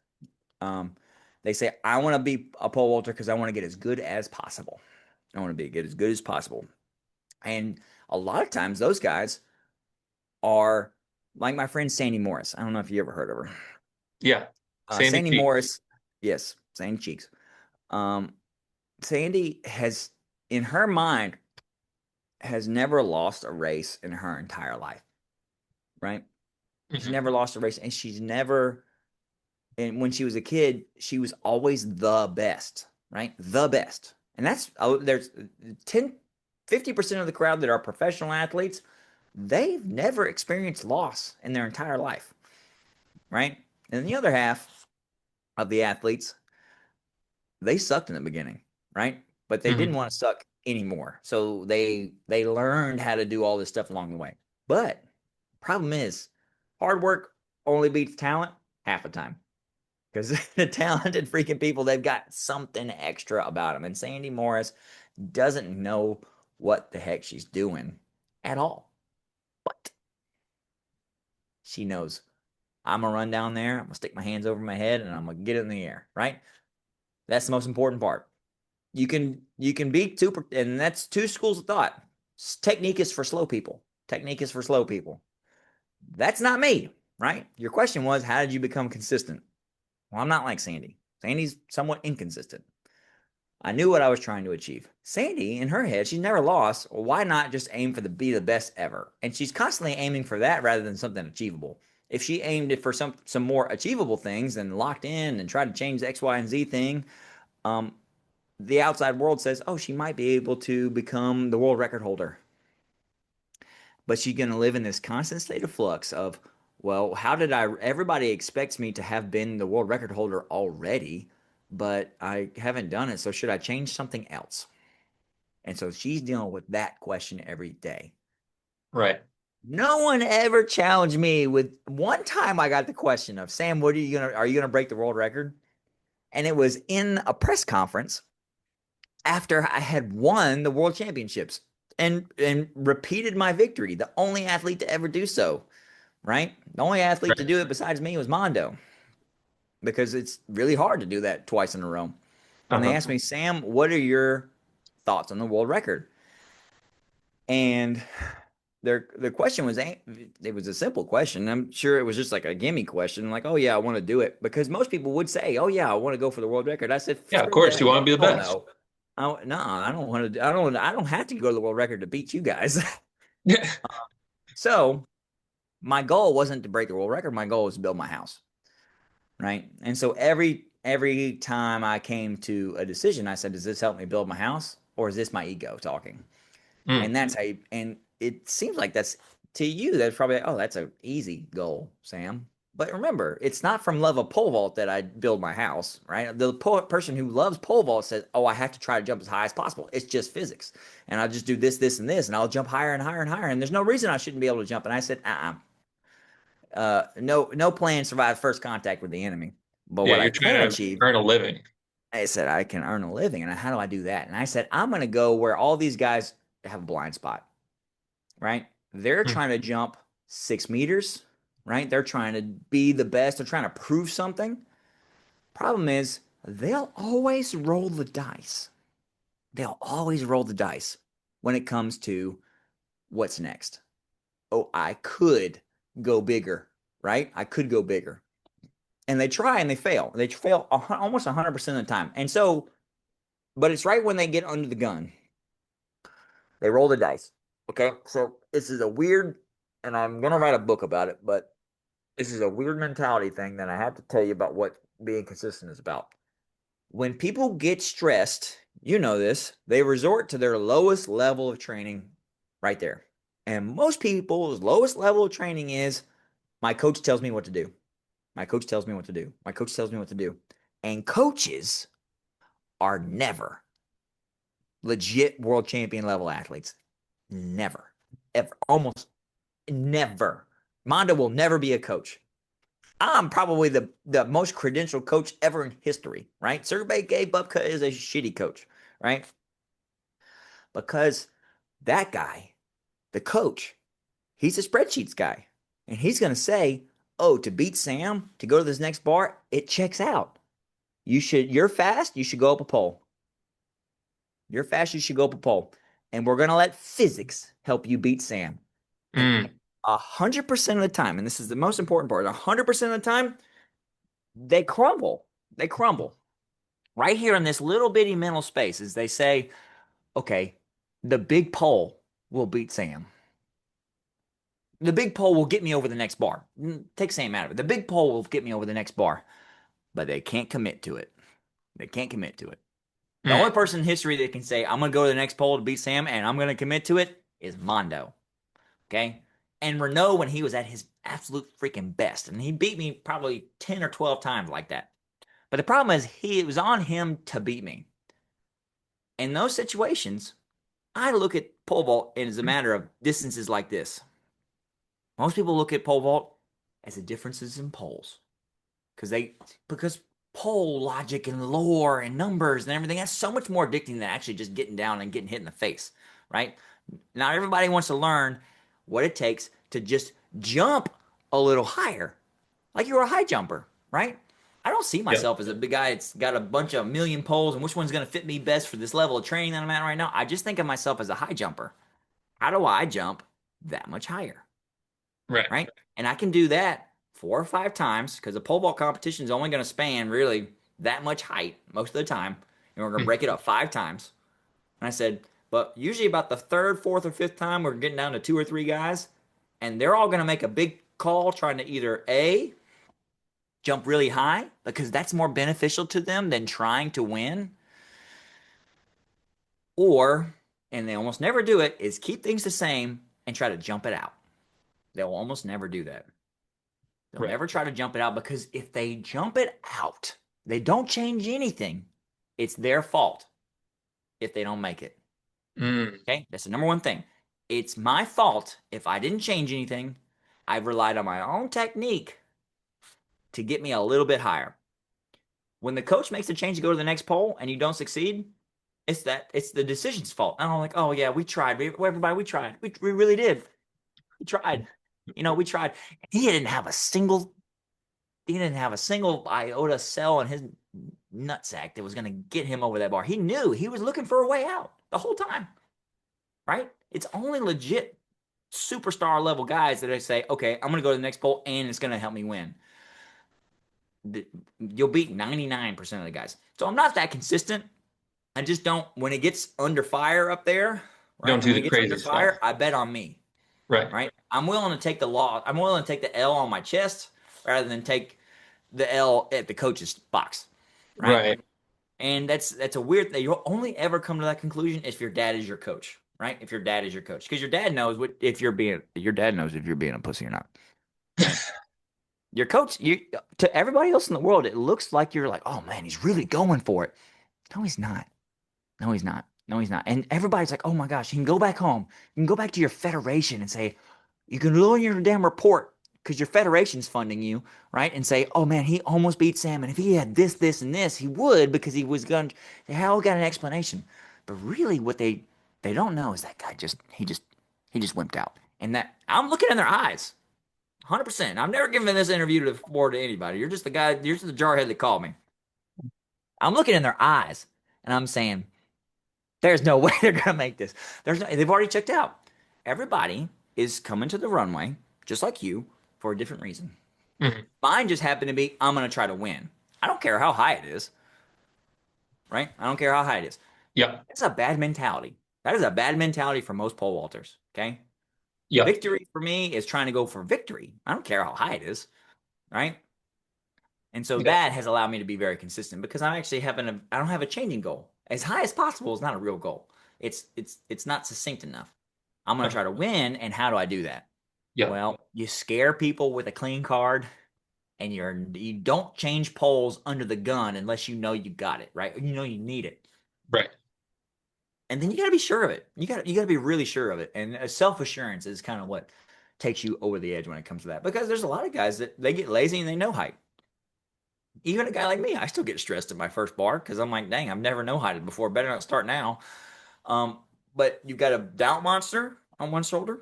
Um, they say I want to be a pole vaulter because I want to get as good as possible. I want to be get as good as possible. And a lot of times those guys are like my friend Sandy Morris. I don't know if you ever heard of her.
Yeah. Sandy
Sandy
Cheeks.
Morris, yes, Sandy Cheeks. Um, Sandy has, in her mind, has never lost a race in her entire life, right? She's
Hmm.
never lost a race, and and when she was a kid, she was always the best, right? The best. And that's, oh, there's 10, 50% of the crowd that are professional athletes, they've never experienced loss in their entire life, right? And the other half of the athletes, they sucked in the beginning, right? But they didn't
Hmm.
want to suck anymore. So they learned how to do all this stuff along the way. But problem is, hard work only beats talent half the time. Because the talented freaking people, they've got something extra about them. And Sandy Morris doesn't know what the heck she's doing at all. But she knows I'm gonna run down there, I'm gonna stick my hands over my head, and I'm gonna get it in the air, right? That's the most important part. You can be super, and that's two schools of thought. Technique is for slow people. Technique is for slow people. That's not me, right? Your question was, how did you become consistent? Well, I'm not like Sandy. Sandy's somewhat inconsistent. I knew what I was trying to achieve. Sandy, in her head, she's never lost. Well, why not just aim for the be the best ever? And she's constantly aiming for that rather than something achievable. If she aimed it for some more achievable things and locked in and tried to change the X, Y, and Z thing, um, the outside world says, oh, she might be able to become the world record holder. But she's going to live in this constant state of flux of, well, how did I? Everybody expects me to have been the world record holder already, but I haven't done it. So should I change something else? And so she's dealing with that question every day.
Right.
No one ever challenged me with one time I got the question of Sam, are you gonna break the world record? And it was in a press conference after I had won the world championships and repeated my victory. The only athlete to ever do so, right? The only athlete to
Right.
do it besides me was Mondo, because it's really hard to do that twice in a row. And they
Uh-huh.
asked me, Sam, what are your thoughts on the world record? And the question was, it was a simple question. I'm sure it was just like a gimme question, like, oh yeah, I want to do it, because most people would say, oh yeah, I want to go for the world record. I said,
Yeah, of
screw
course.
that,
You want to be the
hell
best.
no. No, I don't want to. I don't have to go to the world record to beat you guys.
Yeah.
So my goal wasn't to break the world record. My goal was to build my house, right? And so every time I came to a decision, I said, does this help me build my house, or is this my ego talking?
Mm.
And that's how and it seems like that's, to you, that's probably, oh, that's an easy goal, Sam. But remember, it's not from love of pole vault that I build my house, right? The person who loves pole vault says, oh, I have to try to jump as high as possible. It's just physics. And I'll just do this, this, and this, and I'll jump higher and higher and higher. And there's no reason I shouldn't be able to jump. And I said, no plan survives first contact with the enemy. But
Yeah,
what I
you're
can
trying to
achieve,
earn a living.
I said, I can earn a living. And how do I do that? And I said, I'm going to go where all these guys have a blind spot, right? They're
Mm.
trying to jump 6 meters, right? They're trying to be the best. They're trying to prove something. Problem is, they'll always roll the dice. They'll always roll the dice when it comes to what's next. Oh, I could go bigger, right? I could go bigger. And they try and they fail. They fail almost 100% of the time. And so, but it's right when they get under the gun, they roll the dice. Okay. So this is a weird, and I'm going to write a book about it, but this is a weird mentality thing that I have to tell you about what being consistent is about. When people get stressed You know this. They resort to their lowest level of training right there. And most people's lowest level of training is my coach tells me what to do. My coach tells me what to do. My coach tells me what to do. And coaches are never legit world champion level athletes. Never. Ever. Almost never. Mondo will never be a coach. I'm probably the most credentialed coach ever in history, right? Sergey Bubka is a shitty coach, right? Because that guy, the coach, he's a spreadsheets guy. And he's going to say, oh, to beat Sam, to go to this next bar, it checks out. You're fast, you should go up a pole. You're fast, you should go up a pole. And we're going to let physics help you beat Sam. And
Mm.
100% of the time, and this is the most important part, 100% of the time, they crumble. They crumble. Right here in this little bitty mental space, as they say, okay, the big pole will beat Sam. The big pole will get me over the next bar. Take Sam out of it. The big pole will get me over the next bar, but they can't commit to it. They can't commit to it. The only
Mm.
person in history that can say, I'm going to go to the next pole to beat Sam and I'm going to commit to it is Mondo. Okay. And Renault, when he was at his absolute freaking best, and he beat me probably 10 or 12 times like that. But the problem is, it was on him to beat me. In those situations, I look at pole vault as a matter of distances like this. Most people look at pole vault as the differences in poles because pole logic and lore and numbers and everything that's so much more addicting than actually just getting down and getting hit in the face, right? Not everybody wants to learn what it takes to just jump a little higher, like you're a high jumper, right? I don't see
Yep.
myself as a big guy that's got a bunch of million poles and which one's going to fit me best for this level of training that I'm at right now. I just think of myself as a high jumper. How do I jump that much higher?
Right.
Right? And I can do that 4 or 5 times because the pole vault competition is only going to span really that much height most of the time. And we're going to
Mm.
break it up 5 times. And I said, but usually about the third, fourth, or fifth time, we're getting down to 2 or 3 guys. And they're all going to make a big call trying to either A, jump really high because that's more beneficial to them than trying to win, or, and they almost never do it, is keep things the same and try to jump it out. They'll almost never do that. They'll
Right.
never try to jump it out because if they jump it out, they don't change anything. It's their fault if they don't make it.
Mm.
Okay. That's the number one thing. It's my fault if I didn't change anything. I've relied on my own technique to get me a little bit higher. When the coach makes a change to go to the next pole and you don't succeed, it's the decision's fault. And I'm like, oh yeah, we tried. Everybody, we tried. We really did. We tried. We tried. He didn't have a single iota cell in his nutsack that was going to get him over that bar. He knew he was looking for a way out the whole time, right? It's only legit superstar level guys that I say, okay, I'm going to go to the next poll and it's going to help me win. You'll beat 99% of the guys. So I'm not that consistent. I just don't, when it gets under fire up there, right?
Don't
And
do
when it
the
gets under
crazy stuff.
fire, I bet on me,
Right.
right? I'm willing to take the loss. I'm willing to take the L on my chest rather than take the L at the coach's box, right?
Right.
And that's a weird thing. You'll only ever come to that conclusion if your dad is your coach, right? If your dad is your coach, because your dad knows what if you're being your dad knows if you're being a pussy or not, right? Your coach, you to everybody else in the world, it looks like you're like, oh man, he's really going for it. No, he's not. No, he's not. No, he's not. And everybody's like, oh my gosh, you can go back home. You can go back to your federation and say, you can lower your damn report because your federation's funding you, right? And say, oh man, he almost beat Sam. And if he had this, this, and this, he would because he was going to, they all got an explanation. But really what they don't know is that guy he just wimped out. And that I'm looking in their eyes. 100%. I've never given this interview to forward to anybody. You're just the guy, you're just the jarhead that called me. I'm looking in their eyes and I'm saying, there's no way they're gonna make this. They've already checked out. Everybody is coming to the runway, just like you, for a different reason.
Mhm.
Mine just happened to be I'm gonna try to win. I don't care how high it is, right? I don't care how high it is.
Yep.
That's a bad mentality. That is a bad mentality for most pole vaulters. Okay.
Yep.
Victory for me is trying to go for victory. I don't care how high it is, right? And so
Yep.
that has allowed me to be very consistent because I don't have a changing goal. As high as possible is not a real goal. It's not succinct enough. I'm going to try to win, and how do I do that?
Yeah.
Well, you scare people with a clean card, and you don't change poles under the gun unless you know you got it right. You know you need it,
Right.
and then you got to be sure of it. You got to be really sure of it, and self assurance is kind of what takes you over the edge when it comes to that. Because there's a lot of guys that they get lazy and they know height. Even a guy like me, I still get stressed at my first bar because I'm like, dang, I've never no heighted before. Better not start now. Um, but you've got a doubt monster on one shoulder.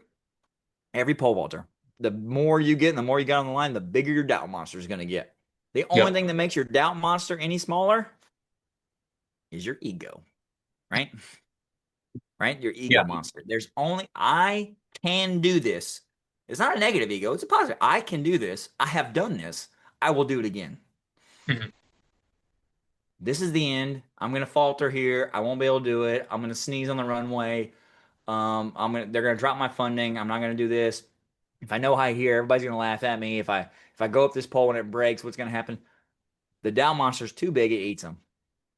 Every pole vaulter, the more you get and the more you got on the line, the bigger your doubt monster is going to get. The only
Yep.
thing that makes your doubt monster any smaller is your ego, right? Right? Your ego
Yeah.
monster. There's only, I can do this. It's not a negative ego, it's a positive. I can do this. I have done this. I will do it again.
Mhm.
This is the end. I'm going to falter here. I won't be able to do it. I'm going to sneeze on the runway. They're going to drop my funding. I'm not going to do this. If I know high here, everybody's going to laugh at me. If I go up this pole and it breaks, what's going to happen? The Dow monster's too big, it eats them.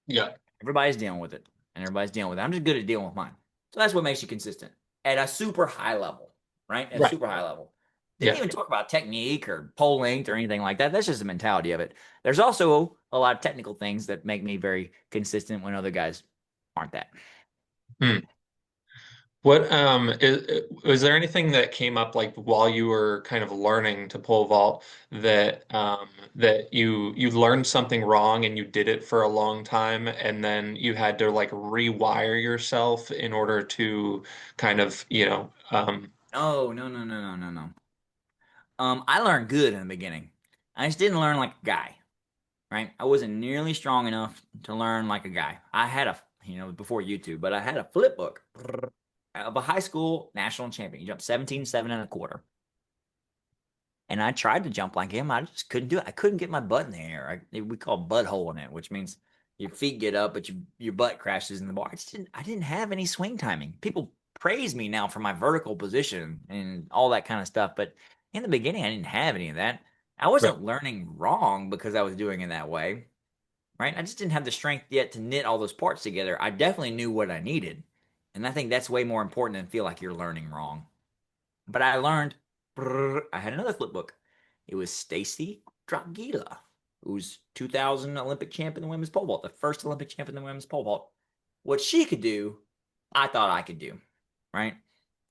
Yeah.
Everybody's dealing with it, and everybody's dealing with it. I'm just good at dealing with mine. So that's what makes you consistent at a super high level, right? At a
Right.
super high level. Didn't
Yeah.
even talk about technique or pole length or anything like that. That's just the mentality of it. There's also a lot of technical things that make me very consistent when other guys aren't that.
Hmm. What is there anything that came up like while you were kind of learning to pole vault that that you learned something wrong and you did it for a long time and then you had to like rewire yourself in order to kind of,
Oh, no, no, no, no, no, no. I learned good in the beginning. I just didn't learn like a guy, right? I wasn't nearly strong enough to learn like a guy. I had before YouTube, but I had a flip book of a high school national champion. He jumped 17.7 and a quarter. And I tried to jump like him. I just couldn't do it. I couldn't get my butt in the air. We call butthole in it, which means your feet get up, but your butt crashes in the bar. I didn't have any swing timing. People praise me now for my vertical position and all that kind of stuff. But in the beginning, I didn't have any of that. I
right.
wasn't learning wrong because I was doing it that way, right? I just didn't have the strength yet to knit all those parts together. I definitely knew what I needed. And I think that's way more important than feel like you're learning wrong. But I learned, I had another flip book. It was Stacy Dragila, who's 2000 Olympic champion in the women's pole vault, the first Olympic champion in the women's pole vault. What she could do, I thought I could do, right?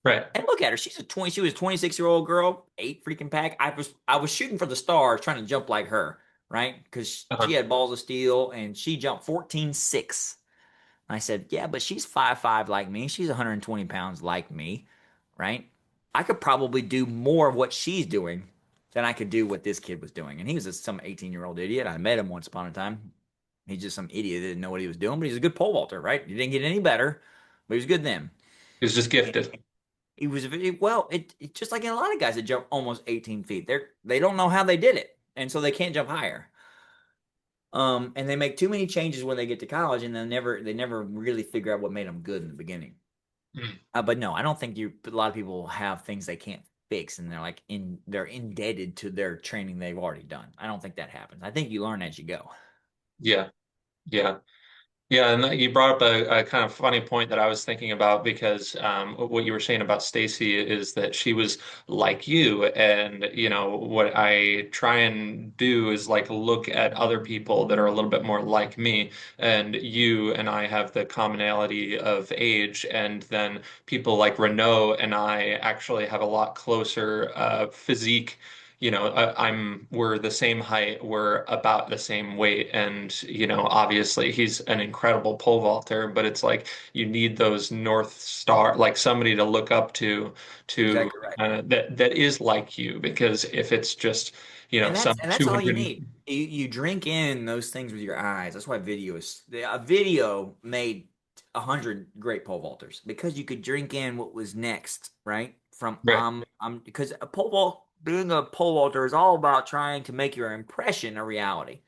Right.
And look at her. She was a 26-year-old girl, eight freaking pack. I was shooting for the stars, trying to jump like her, right? Because she
Uh-huh.
had balls of steel and she jumped 14.6. I said, yeah, but she's 5'5" like me. She's 120 pounds like me, right? I could probably do more of what she's doing than I could do what this kid was doing. And he was some 18-year-old idiot. I met him once upon a time. He's just some idiot that didn't know what he was doing, but he's a good pole vaulter, right? He didn't get any better, but he was good then.
It's just gifted.
He was well. It just like in a lot of guys that jump almost 18 feet. They don't know how they did it, and so they can't jump higher. And they make too many changes when they get to college, and they never really figure out what made them good in the beginning.
Mm.
But no, I don't think a lot of people have things they can't fix, and they're indebted to their training they've already done. I don't think that happens. I think you learn as you go.
Yeah. Yeah. Yeah, and you brought up a kind of funny point that I was thinking about because what you were saying about Stacy is that she was like you, and what I try and do is like look at other people that are a little bit more like me, and you and I have the commonality of age, and then people like Renault and I actually have a lot closer physique. We're the same height, we're about the same weight, and obviously he's an incredible pole vaulter, but it's like you need those North Star, like somebody to look up to
Exactly right.
that is like you, because if it's just,
And that's
some
and that's all you
200.
need. You drink in those things with your eyes. That's why a video made 100 great pole vaulters because you could drink in what was next, right? From
Right,
because being a pole vaulter is all about trying to make your impression a reality.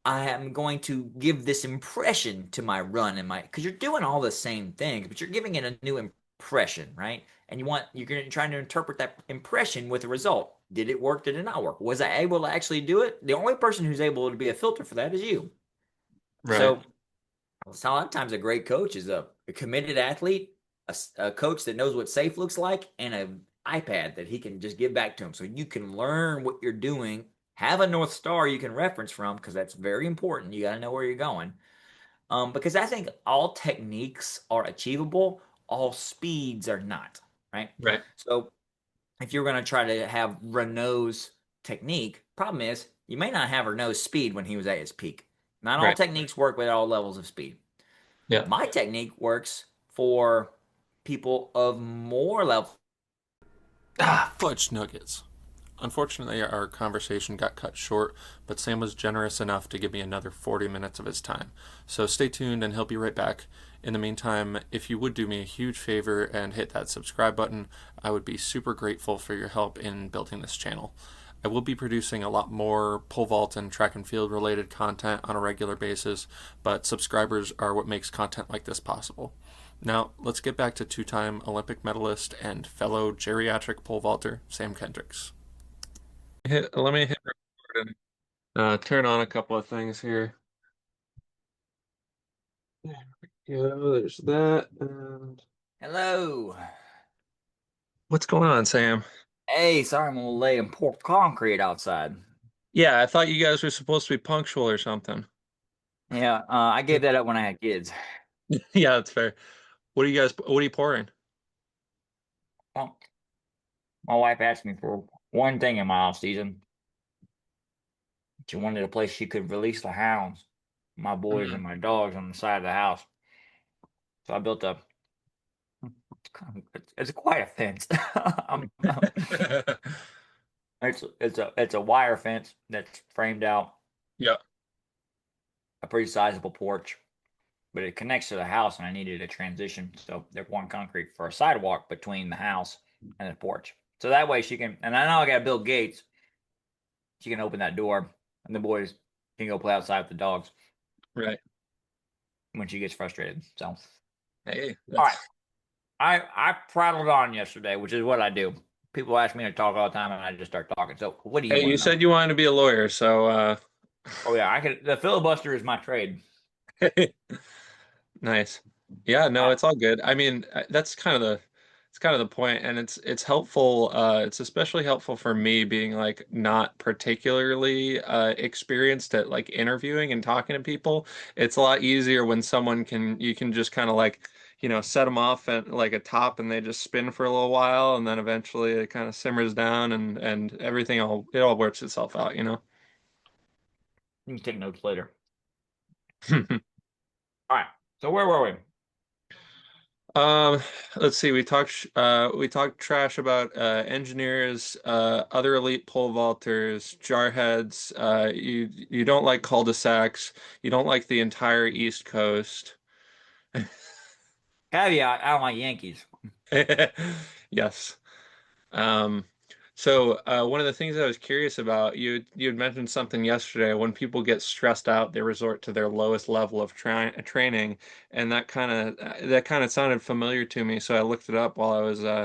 I am going to give this impression to my run and my because you're doing all the same things, but you're giving it a new impression, right? And you're going to trying to interpret that impression with a result. Did it work? Did it not work? Was I able to actually do it? The only person who's able to be a filter for that is you.
right.
So So a lot of times a great coach is a committed athlete, a coach that knows what safe looks like, and an iPad that he can just give back to him. So you can learn what you're doing, have a North Star you can reference from, because that's very important. You got to know where you're going. Because I think all techniques are achievable, all speeds are not, right?
Right,
So if you're going to try to have Renault's technique, problem is you may not have Renault's speed when he was at his peak. Not all
right.
techniques work with all levels of speed.
Yeah.
My technique works for people of more level.
Ah, fudge nuggets. Unfortunately, our conversation got cut short, but Sam was generous enough to give me another 40 minutes of his time. So stay tuned and he'll be right back. In the meantime, if you would do me a huge favor and hit that subscribe button, I would be super grateful for your help in building this channel. I will be producing a lot more pole vault and track and field related content on a regular basis, but subscribers are what makes content like this possible. Now, let's get back to two-time Olympic medalist and fellow geriatric pole vaulter Sam Kendricks. Let me hit record and turn on a couple of things here. There we go. There's that. And
Hello.
what's going on, Sam?
Hey, sorry I'm a little late. I'm pouring concrete outside.
Yeah, I thought you guys were supposed to be punctual or something.
Yeah, I gave that up when I had kids.
Yeah, that's fair. What are you pouring?
Well, my wife asked me for one thing in my off season. She wanted a place she could release the hounds, my boys and
Mm.
my dogs on the side of the house. So I built a. It's quite a fence. It's a wire fence that's framed out,
Yeah,
a pretty sizable porch, but it connects to the house, and I needed a transition, so they're pouring concrete for a sidewalk between the house and the porch. So that way she can, and I know I got to build gates. She can open that door, and the boys can go play outside with the dogs
right.
when she gets frustrated. So, all
Hey,
right,
that's
I prattled on yesterday, which is what I do. People ask me to talk all the time, and I just start talking. So, what do you
hey,
want
you
to know?
said you wanted to be a lawyer, so
Oh yeah, I could. The filibuster is my trade.
nice. Yeah, no,
I,
it's all good. I mean, that's kind of the it's kind of the point, and it's helpful. It's especially helpful for me being like not particularly experienced at like interviewing and talking to people. It's a lot easier when someone can you can just kind of like set them off at like a top and they just spin for a little while, and then eventually it kind of simmers down and everything all works itself out, you know.
you can take notes later. All right. So where were we?
Um, let's see. We talked trash about engineers, other elite pole vaulters, jarheads. You don't like cul-de-sacs. You don't like the entire East Coast.
Caveat: I don't like Yankees.
Yes. Um, so one of the things I was curious about, you had mentioned something yesterday. When people get stressed out, they resort to their lowest level of training, and that kind of sounded familiar to me. So I looked it up while I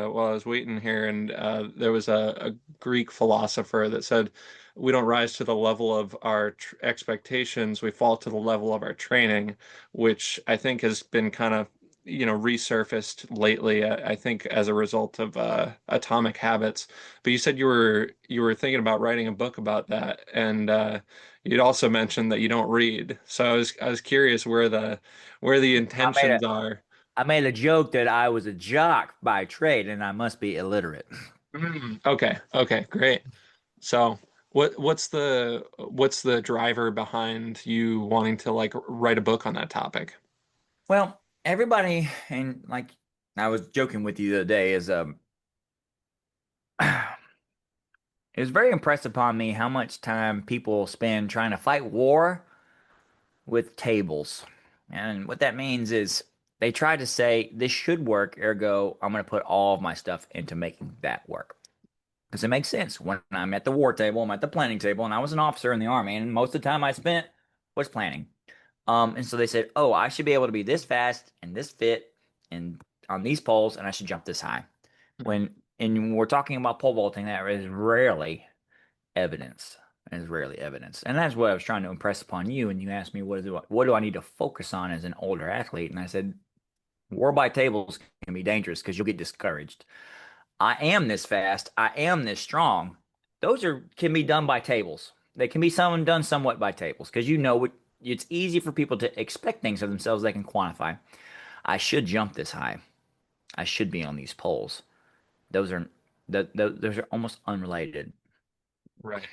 was waiting here, and there was a Greek philosopher that said, "We don't rise to the level of our expectations; we fall to the level of our training," which I think has been kind of resurfaced lately. I think as a result of Atomic Habits. But you said you were thinking about writing a book about that, and you'd also mentioned that you don't read. So I was curious where the
I made a
intentions are.
I made a joke that I was a jock by trade and I must be illiterate.
Okay, okay, great. So what's the driver behind you wanting to like write a book on that topic?
Well, everybody, and like I was joking with you the other day, is it was very impressed upon me how much time people spend trying to fight war with tables. And what that means is they try to say this should work, ergo, I'm going to put all of my stuff into making that work. Because it makes sense. When I'm at the war table, I'm at the planning table, and I was an officer in the army, and most of the time I spent was planning. And so they said, "Oh, I should be able to be this fast and this fit and on these poles, and I should jump this high." When we're talking about pole vaulting, that is rarely evidence. and is rarely evidenced. And that's what I was trying to impress upon you. And you asked me, what do I need to focus on as an older athlete? And I said, war by tables can be dangerous because you'll get discouraged. I am this fast. I am this strong. Those are can be done by tables. They can be done somewhat by tables because it's easy for people to expect things of themselves they can quantify. I should jump this high. I should be on these poles. Those are those are almost unrelated.
Right.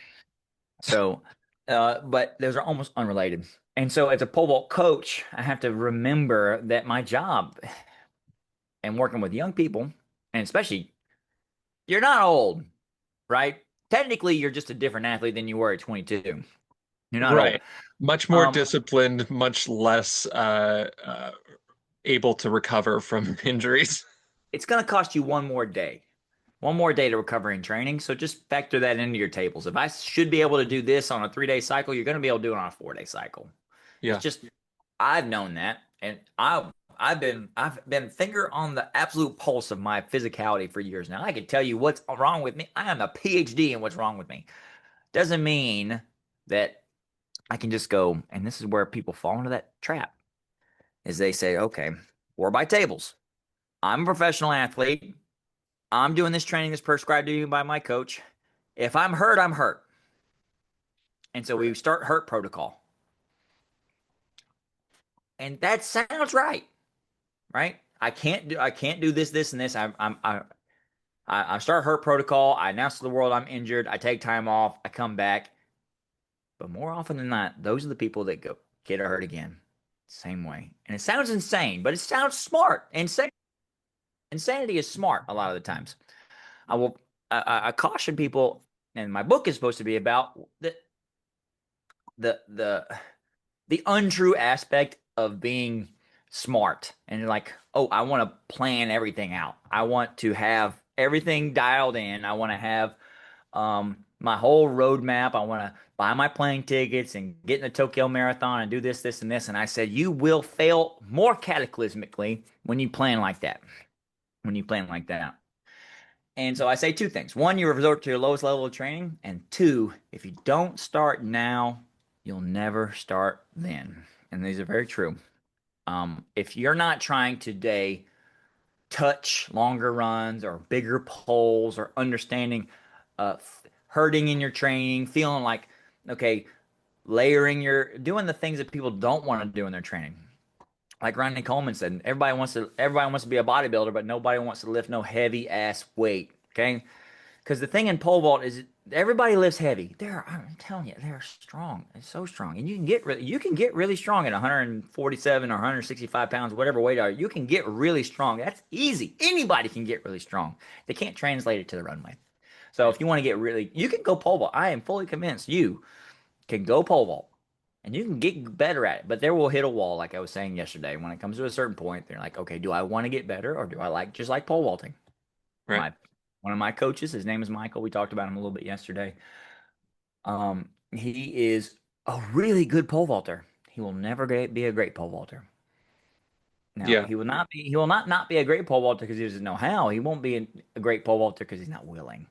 So, but those are almost unrelated. And so, as a pole vault coach, I have to remember that my job and working with young people, and especially you're not old, right? Technically, you're just a different athlete than you were at 22. You're not old.
Right. Much more
Um,
disciplined, much less able to recover from injuries.
it's going to cost you one more day to recover in training. So just factor that into your tables. If I should be able to do this on a 3 day cycle, you're going to be able to do it on a 4 day cycle. It's
Yeah.
just I've known that, and I've been finger on the absolute pulse of my physicality for years now. I can tell you what's wrong with me. I am a PhD in what's wrong with me. Doesn't mean that I can just go, and this is where people fall into that trap, is they say, okay, war by tables. I'm a professional athlete. I'm doing this training that's prescribed to me by my coach. If I'm hurt, I'm hurt. And so we
Right.
start hurt protocol. And that sounds right, right? I can't do this, and this. I start hurt protocol. I announce to the world I'm injured. I take time off. I come back. But more often than not, those are the people that go get hurt again. Same way. And it sounds insane, but it sounds smart. Insanity is smart a lot of the times. I will I caution people, and my book is supposed to be about the the the untrue aspect of being smart. And you're like, oh, I want to plan everything out. I want to have everything dialed in. I want to have my whole roadmap. I want to buy my plane tickets and get in the Tokyo Marathon and do this, this, and this. And I said, you will fail more cataclysmically when you plan like that. When you plan like that. And so I say two things. One, you resort to your lowest level of training. And two, if you don't start now, you'll never start then. And these are very true. If you're not trying today touch longer runs or bigger poles or understanding uh, hurting in your training, feeling like, okay, doing the things that people don't want to do in their training. Like Ronnie Coleman said, everybody wants to be a bodybuilder, but nobody wants to lift no heavy ass weight. Okay, because the thing in pole vault is everybody lifts heavy. I'm telling you, they're strong. It's so strong, and you can get really strong at 147 or 165 pounds, whatever weight are. You can get really strong. That's easy. Anybody can get really strong. They can't translate it to the runway. So
Right.
if you want to get really, you can go pole vault. I am fully convinced you can go pole vault. And you can get better at it, but there will hit a wall, like I was saying yesterday. When it comes to a certain point, they're like, okay, do I want to get better or do I just like pole vaulting?
Right.
My One of my coaches, his name is Michael. We talked about him a little bit yesterday. He is a really good pole vaulter. He will never be a great pole vaulter. Now,
Yeah.
he will not be a great pole vaulter because he doesn't know how. He won't be a great pole vaulter because he's not willing.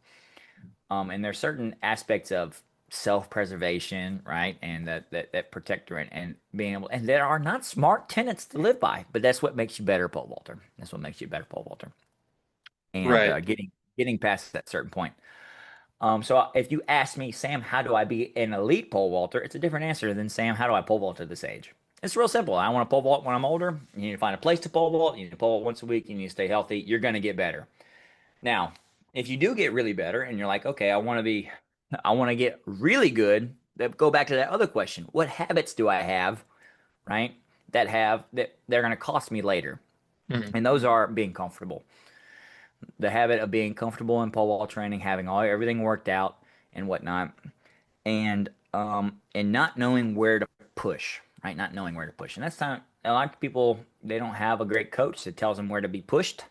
And there's certain aspects of self-preservation, right? And that protectorate and being able, and there are not smart tenets to live by, but that's what makes you better pole vaulter. That's what makes you a better pole vaulter. And
Right.
getting past that certain point. So if you ask me, Sam, how do I be an elite pole vaulter? It's a different answer than Sam, how do I pole vault at this age? It's real simple. I want to pole vault when I'm older. You need to find a place to pole vault. You need to pole vault once a week. You need to stay healthy. You're going to get better. Now, if you do get really better and you're like, okay, I want to get really good, that go back to that other question. What habits do I have, right? That they're going to cost me later.
Mhm.
And those are being comfortable. The habit of being comfortable in pole vault training, having everything worked out and whatnot, and not knowing where to push, right? Not knowing where to push. And that's not a lot of people, they don't have a great coach that tells them where to be pushed.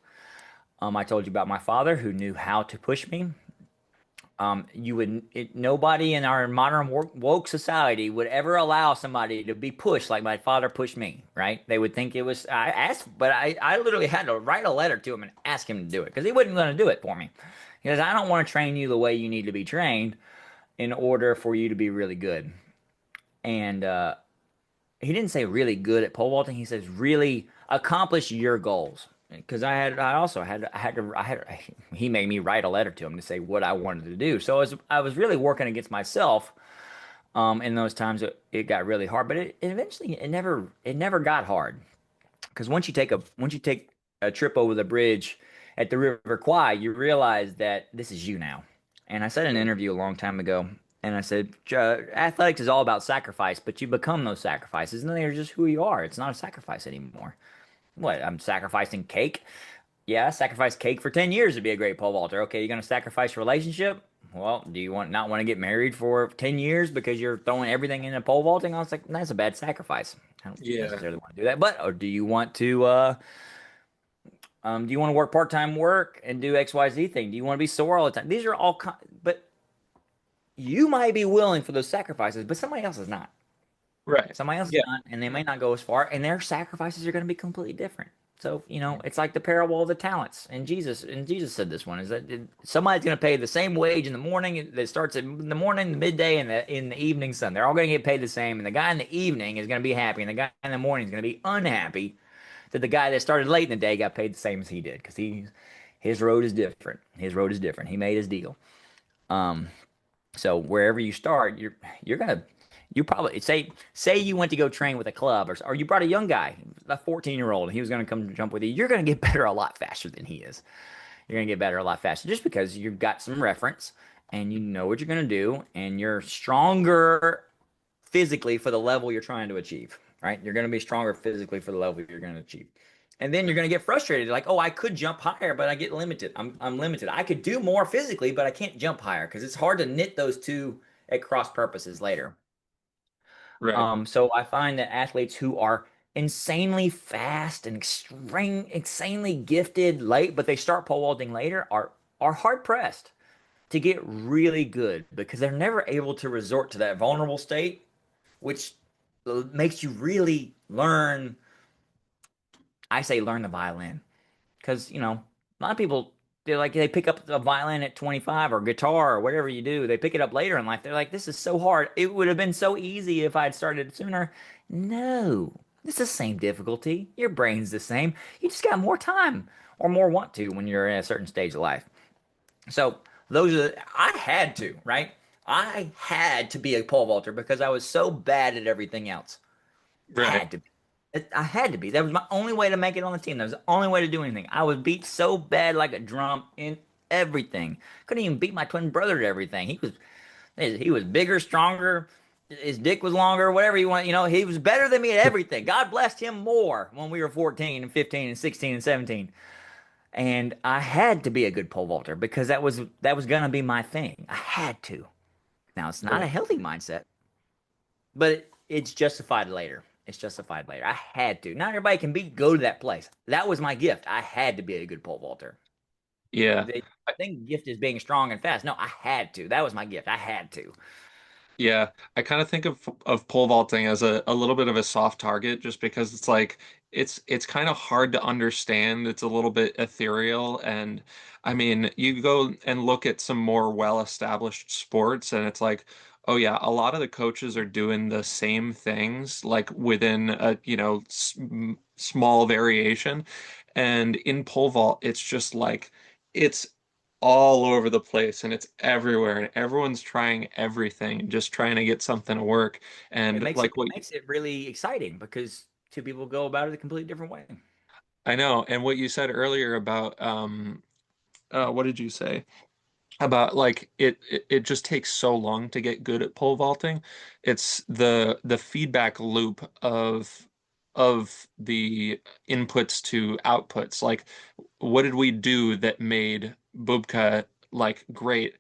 I told you about my father who knew how to push me. Nobody in our modern woke society would ever allow somebody to be pushed like my father pushed me, right? They would think it was, I asked, but I literally had to write a letter to him and ask him to do it because he wasn't going to do it for me. Because I don't want to train you the way you need to be trained. in order for you to be really good. And he didn't say really good at pole vaulting. He says really accomplish your goals. Because I also he made me write a letter to him to say what I wanted to do. So I was really working against myself. In those times it got really hard, but it eventually it never got hard. Because once you take a trip over the bridge at the River Kwai, you realize that this is you now. And I said in an interview a long time ago, and I said, athletics is all about sacrifice, but you become those sacrifices, and they're just who you are. It's not a sacrifice anymore. What? I'm sacrificing cake? Yeah, sacrifice cake for 10 years to be a great pole vaulter. Okay, you're going to sacrifice relationship? Well, do you not want to get married for 10 years because you're throwing everything into pole vaulting? I was like, that's a bad sacrifice. I don't
Yeah.
necessarily want to do that. But, or do you want to work part-time work and do XYZ thing? Do you want to be sore all the time? These are all, but you might be willing for those sacrifices, but somebody else is not.
Right.
Somebody else is
Yeah.
not, and they may not go as far, and their sacrifices are going to be completely different. So, it's like the parable of the talents. And Jesus said this one is that somebody's going to pay the same wage in the morning that starts in the morning, the midday, and in the evening sun. They're all going to get paid the same, and the guy in the evening is going to be happy, and the guy in the morning is going to be unhappy that the guy that started late in the day got paid the same as he did because his road is different. His road is different. He made his deal. Um, so wherever you start, you're gonna you probably say you went to go train with a club or you brought a young guy, a 14-year-old, and he was gonna come jump with you. You're gonna get better a lot faster than he is. You're gonna get better a lot faster just because you've got some reference and you know what you're gonna do and you're stronger physically for the level you're trying to achieve. Right? You're gonna be stronger physically for the level you're gonna achieve. And then you're going to get frustrated, like, oh, I could jump higher, but I get limited. I'm limited. I could do more physically, but I can't jump higher because it's hard to knit those two at cross purposes later.
Right.
So I find that athletes who are insanely fast and insanely gifted late, but they start pole vaulting later, are hard pressed to get really good because they're never able to resort to that vulnerable state, which makes you really learn. I say learn the violin because a lot of people they pick up a violin at 25 or guitar or whatever you do. They pick it up later in life. They're like, this is so hard. It would have been so easy if I had started sooner. No, it's the same difficulty. Your brain's the same. You just got more time or more want to when you're in a certain stage of life. So I had to, right? I had to be a pole vaulter because I was so bad at everything else.
Right.
Had to be. I had to be. That was my only way to make it on the team. That was the only way to do anything. I was beat so bad like a drum in everything. Couldn't even beat my twin brother at everything. He was bigger, stronger. His dick was longer, whatever you want. He was better than me at everything. God blessed him more when we were 14 and 15 and 16 and 17. And I had to be a good pole vaulter because that was gonna be my thing. I had to. Now it's not a
Right.
healthy mindset, but it's justified later. It's justified later. I had to. Not everybody can go to that place. That was my gift. I had to be a good pole vaulter.
Yeah.
They think gift is being strong and fast. No, I had to. That was my gift. I had to.
Yeah, I kind of think of pole vaulting as a little bit of a soft target just because it's like it's kind of hard to understand. It's a little bit ethereal and I mean, you go and look at some more well-established sports and it's like, oh yeah, a lot of the coaches are doing the same things like within a, small variation. And in pole vault, it's just like it's all over the place and it's everywhere and everyone's trying everything and just trying to get something to work
It
and
makes it
like
it makes it really exciting because two people go about it a completely different way.
I know and what you said earlier about what did you say about like it just takes so long to get good at pole vaulting. It's the feedback loop of the inputs to outputs. Like, what did we do that made Bubka like great?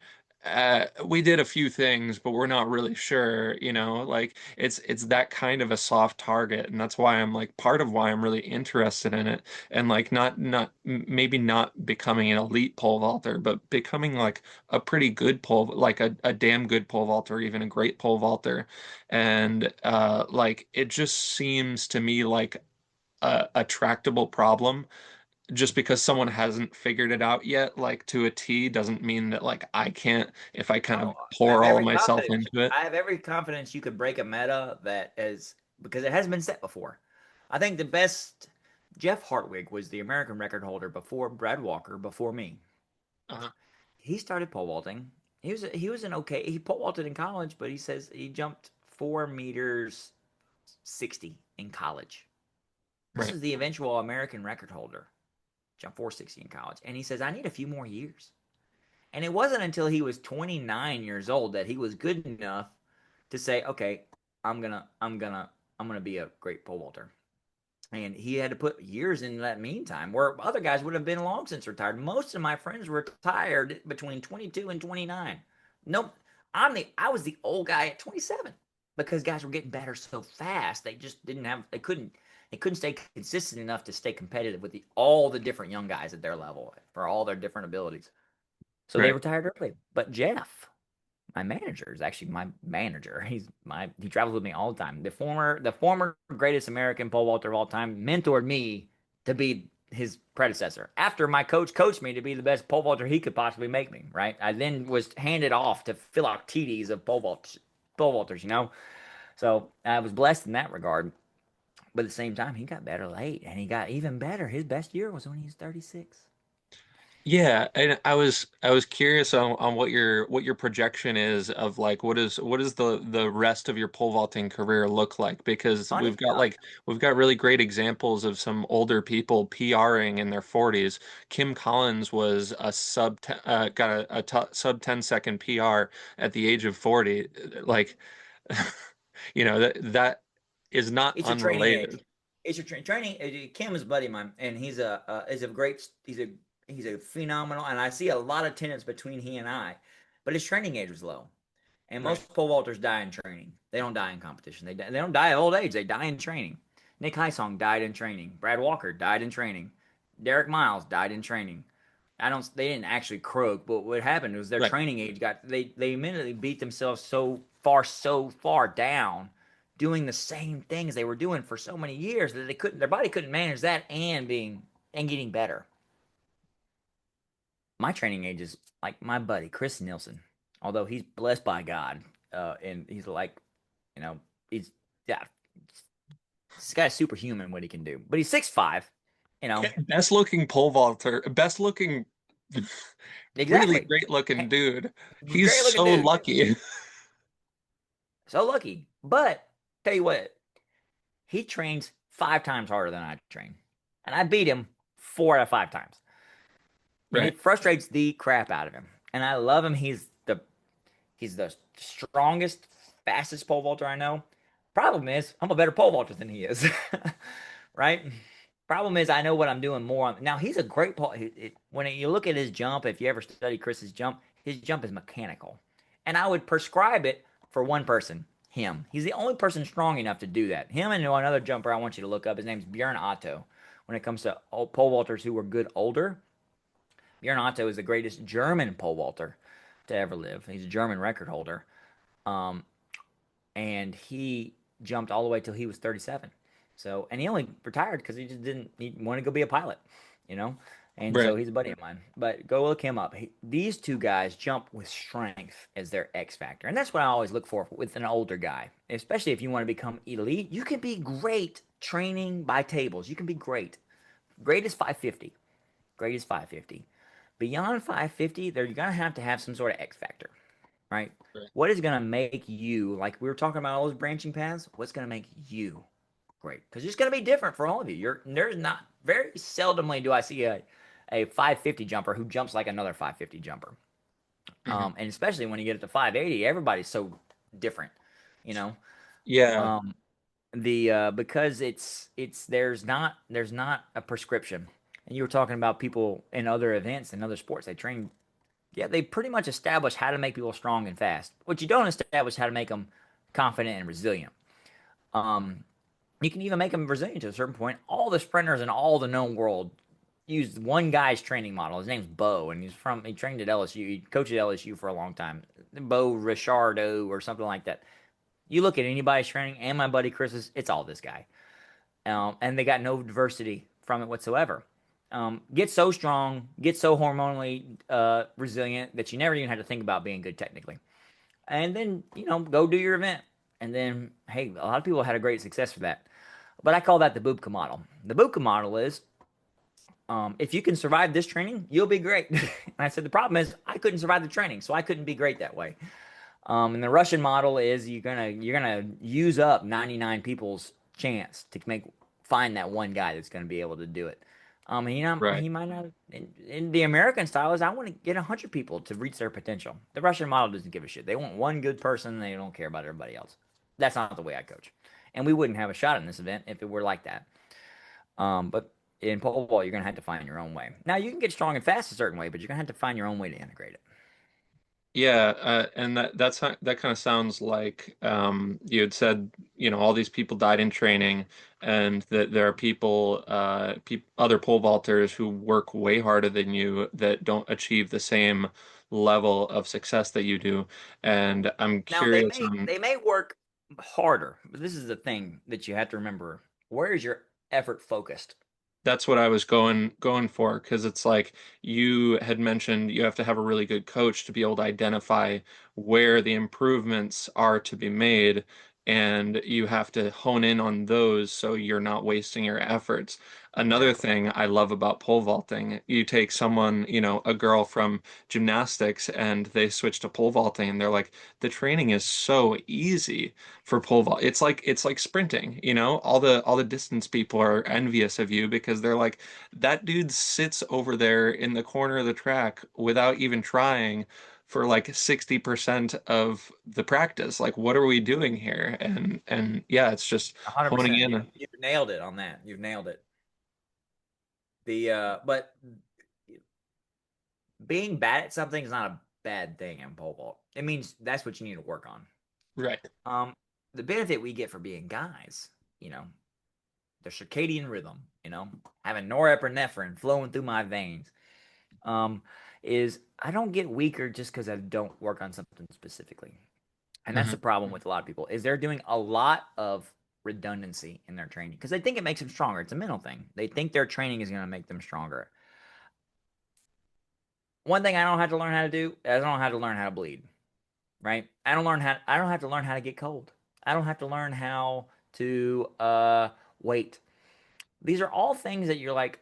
We did a few things, but we're not really sure, like it's that kind of a soft target, and that's why I'm like part of why I'm really interested in it, and like maybe not becoming an elite pole vaulter, but becoming like a pretty good pole, like a damn good pole vaulter, even a great pole vaulter, and like it just seems to me like a tractable problem just because someone hasn't figured it out yet, like to a T, doesn't mean that like I can't if I kind of
Oh, I have
pour all of
every
myself
confidence.
into it.
I have every confidence you could break a meta that is because it hasn't been set before. I think the best Jeff Hartwig was the American record holder before Brad Walker, before me.
Uh-huh.
He started pole vaulting. He was an okay. He pole vaulted in college, but he says he jumped 4 meters 60 in college. This
Right.
is the eventual American record holder. Jumped 460 in college, and he says I need a few more years. And it wasn't until he was 29 years old that he was good enough to say, okay, I'm gonna be a great pole vaulter. And he had to put years in that meantime, where other guys would have been long since retired. Most of my friends retired between 22 and 29. Nope, I was the old guy at 27 because guys were getting better so fast. They just didn't have they couldn't stay consistent enough to stay competitive with all the different young guys at their level for all their different abilities. So they
Right.
retired early. But Jeff, my manager, is actually my manager. He travels with me all the time. The former greatest American pole vaulter of all time mentored me to be his predecessor. After my coach coached me to be the best pole vaulter he could possibly make me, right? I then was handed off to fill out TDs of pole vaulters, you know? So I was blessed in that regard. But at the same time, he got better late and he got even better. His best year was when he was 36.
Yeah, and I was curious on what your projection is of like what is the rest of your pole vaulting career look like, because
Funny enough,
we've got really great examples of some older people PRing in their 40s. Kim Collins was a got sub 10-second PR at the age of 40. Like that is not
it's your training age.
unrelated.
It's your training. Kim is a buddy of mine, and he's a phenomenal. And I see a lot of tenets between he and I, but his training age was low. And
Right.
most pole vaulters die in training. They don't die in competition. They don't die of old age. They die in training. Nick Heisong died in training. Brad Walker died in training. Derek Miles died in training. I don't. They didn't actually croak, but what happened was their
Right.
training age got. They immediately beat themselves so far down, doing the same things they were doing for so many years that they couldn't. Their body couldn't manage that and getting better. My training age is like my buddy Chris Nielsen, although he's blessed by God, and he's like, you know, he's yeah, this guy's superhuman what he can do, but he's 6'5", you know,
Best looking pole vaulter, best looking, really
exactly,
great looking dude. He's
great looking
so
dude,
lucky.
so lucky. But tell you what, he trains 5 times harder than I train, and I beat him 4 out of 5 times, and
Right.
it frustrates the crap out of him. And I love him. He's the strongest, fastest pole vaulter I know. Problem is, I'm a better pole vaulter than he is. Right? Problem is, I know what I'm doing more. Now he's a great pole. When you look at his jump, if you ever study Chris's jump, his jump is mechanical, and I would prescribe it for one person. Him. He's the only person strong enough to do that. Him and another jumper I want you to look up. His name's Björn Otto. When it comes to pole vaulters who were good older, Björn Otto is the greatest German pole vaulter to ever live. He's a German record holder. Um, and he jumped all the way till he was 37. So, and he only retired because he just didn't he wanted to go be a pilot, you know. And
Right.
so he's a buddy of mine. But go look him up. These two guys jump with strength as their X factor, and that's what I always look for with an older guy, especially if you want to become elite. You can be great training by tables. You can be great. Great is 550. Great is 550. Beyond 550, they're gonna have to have some sort of X factor, right?
Right.
What is going to make you, like we were talking about all those branching paths, what's going to make you great? Because it's going to be different for all of you. There's not, very seldomly do I see a 550 jumper who jumps like another 550 jumper.
Mhm.
And especially when you get up to 580, everybody's so different, you know.
Yeah.
Um, because it's there's not a prescription. And you were talking about people in other events and other sports, they train, yeah, they pretty much establish how to make people strong and fast. What you don't establish how to make them confident and resilient. Um, you can even make them resilient to a certain point. All the sprinters in all the known world use one guy's training model. His name's Bo, and he trained at LSU. He coached at LSU for a long time. Bo Richardo or something like that. You look at anybody's training and my buddy Chris's, it's all this guy. And they got no diversity from it whatsoever. Get so strong, get so hormonally resilient that you never even have to think about being good technically. And then, go do your event. And then, hey, a lot of people had a great success for that. But I call that the Bubka model. The Bubka model is if you can survive this training, you'll be great. And I said, the problem is I couldn't survive the training, so I couldn't be great that way. And the Russian model is you're gonna use up 99 people's chance to find that one guy that's gonna be able to do it. And
Right.
he might not. In the American style is I want to get 100 people to reach their potential. The Russian model doesn't give a shit. They want one good person. They don't care about everybody else. That's not the way I coach, and we wouldn't have a shot in this event if it were like that. But in pole vault, you're gonna have to find your own way. Now you can get strong and fast a certain way, but you're gonna have to find your own way to integrate it.
Yeah, and that kind of sounds like you had said, all these people died in training, and that there are people, other pole vaulters who work way harder than you that don't achieve the same level of success that you do. And I'm
Now they
curious
may
on
they may work harder, but this is the thing that you have to remember. Where is your effort focused?
That's what I was going for because it's like you had mentioned you have to have a really good coach to be able to identify where the improvements are to be made, and you have to hone in on those so you're not wasting your efforts. Another
Exactly.
thing I love about pole vaulting, you take someone, a girl from gymnastics and they switch to pole vaulting and they're like, the training is so easy for pole vault. It's like sprinting, all the distance people are envious of you because they're like, that dude sits over there in the corner of the track without even trying for like 60% of the practice. Like, what are we doing here? And yeah, it's just honing
100%.
in.
You've nailed it on that. You've nailed it. But being bad at something is not a bad thing in pole vault. It means that's what you need to work on.
Right.
Um, the benefit we get for being guys, you know, the circadian rhythm, having norepinephrine flowing through my veins, um, is I don't get weaker just because I don't work on something specifically. And that's the
Hmm.
problem with a lot of people is they're doing a lot of redundancy in their training because they think it makes them stronger. It's a mental thing. They think their training is going to make them stronger. One thing I don't have to learn how to do is I don't have to learn how to bleed, right? I don't have to learn how to get cold. I don't have to learn how to wait. These are all things that you're like,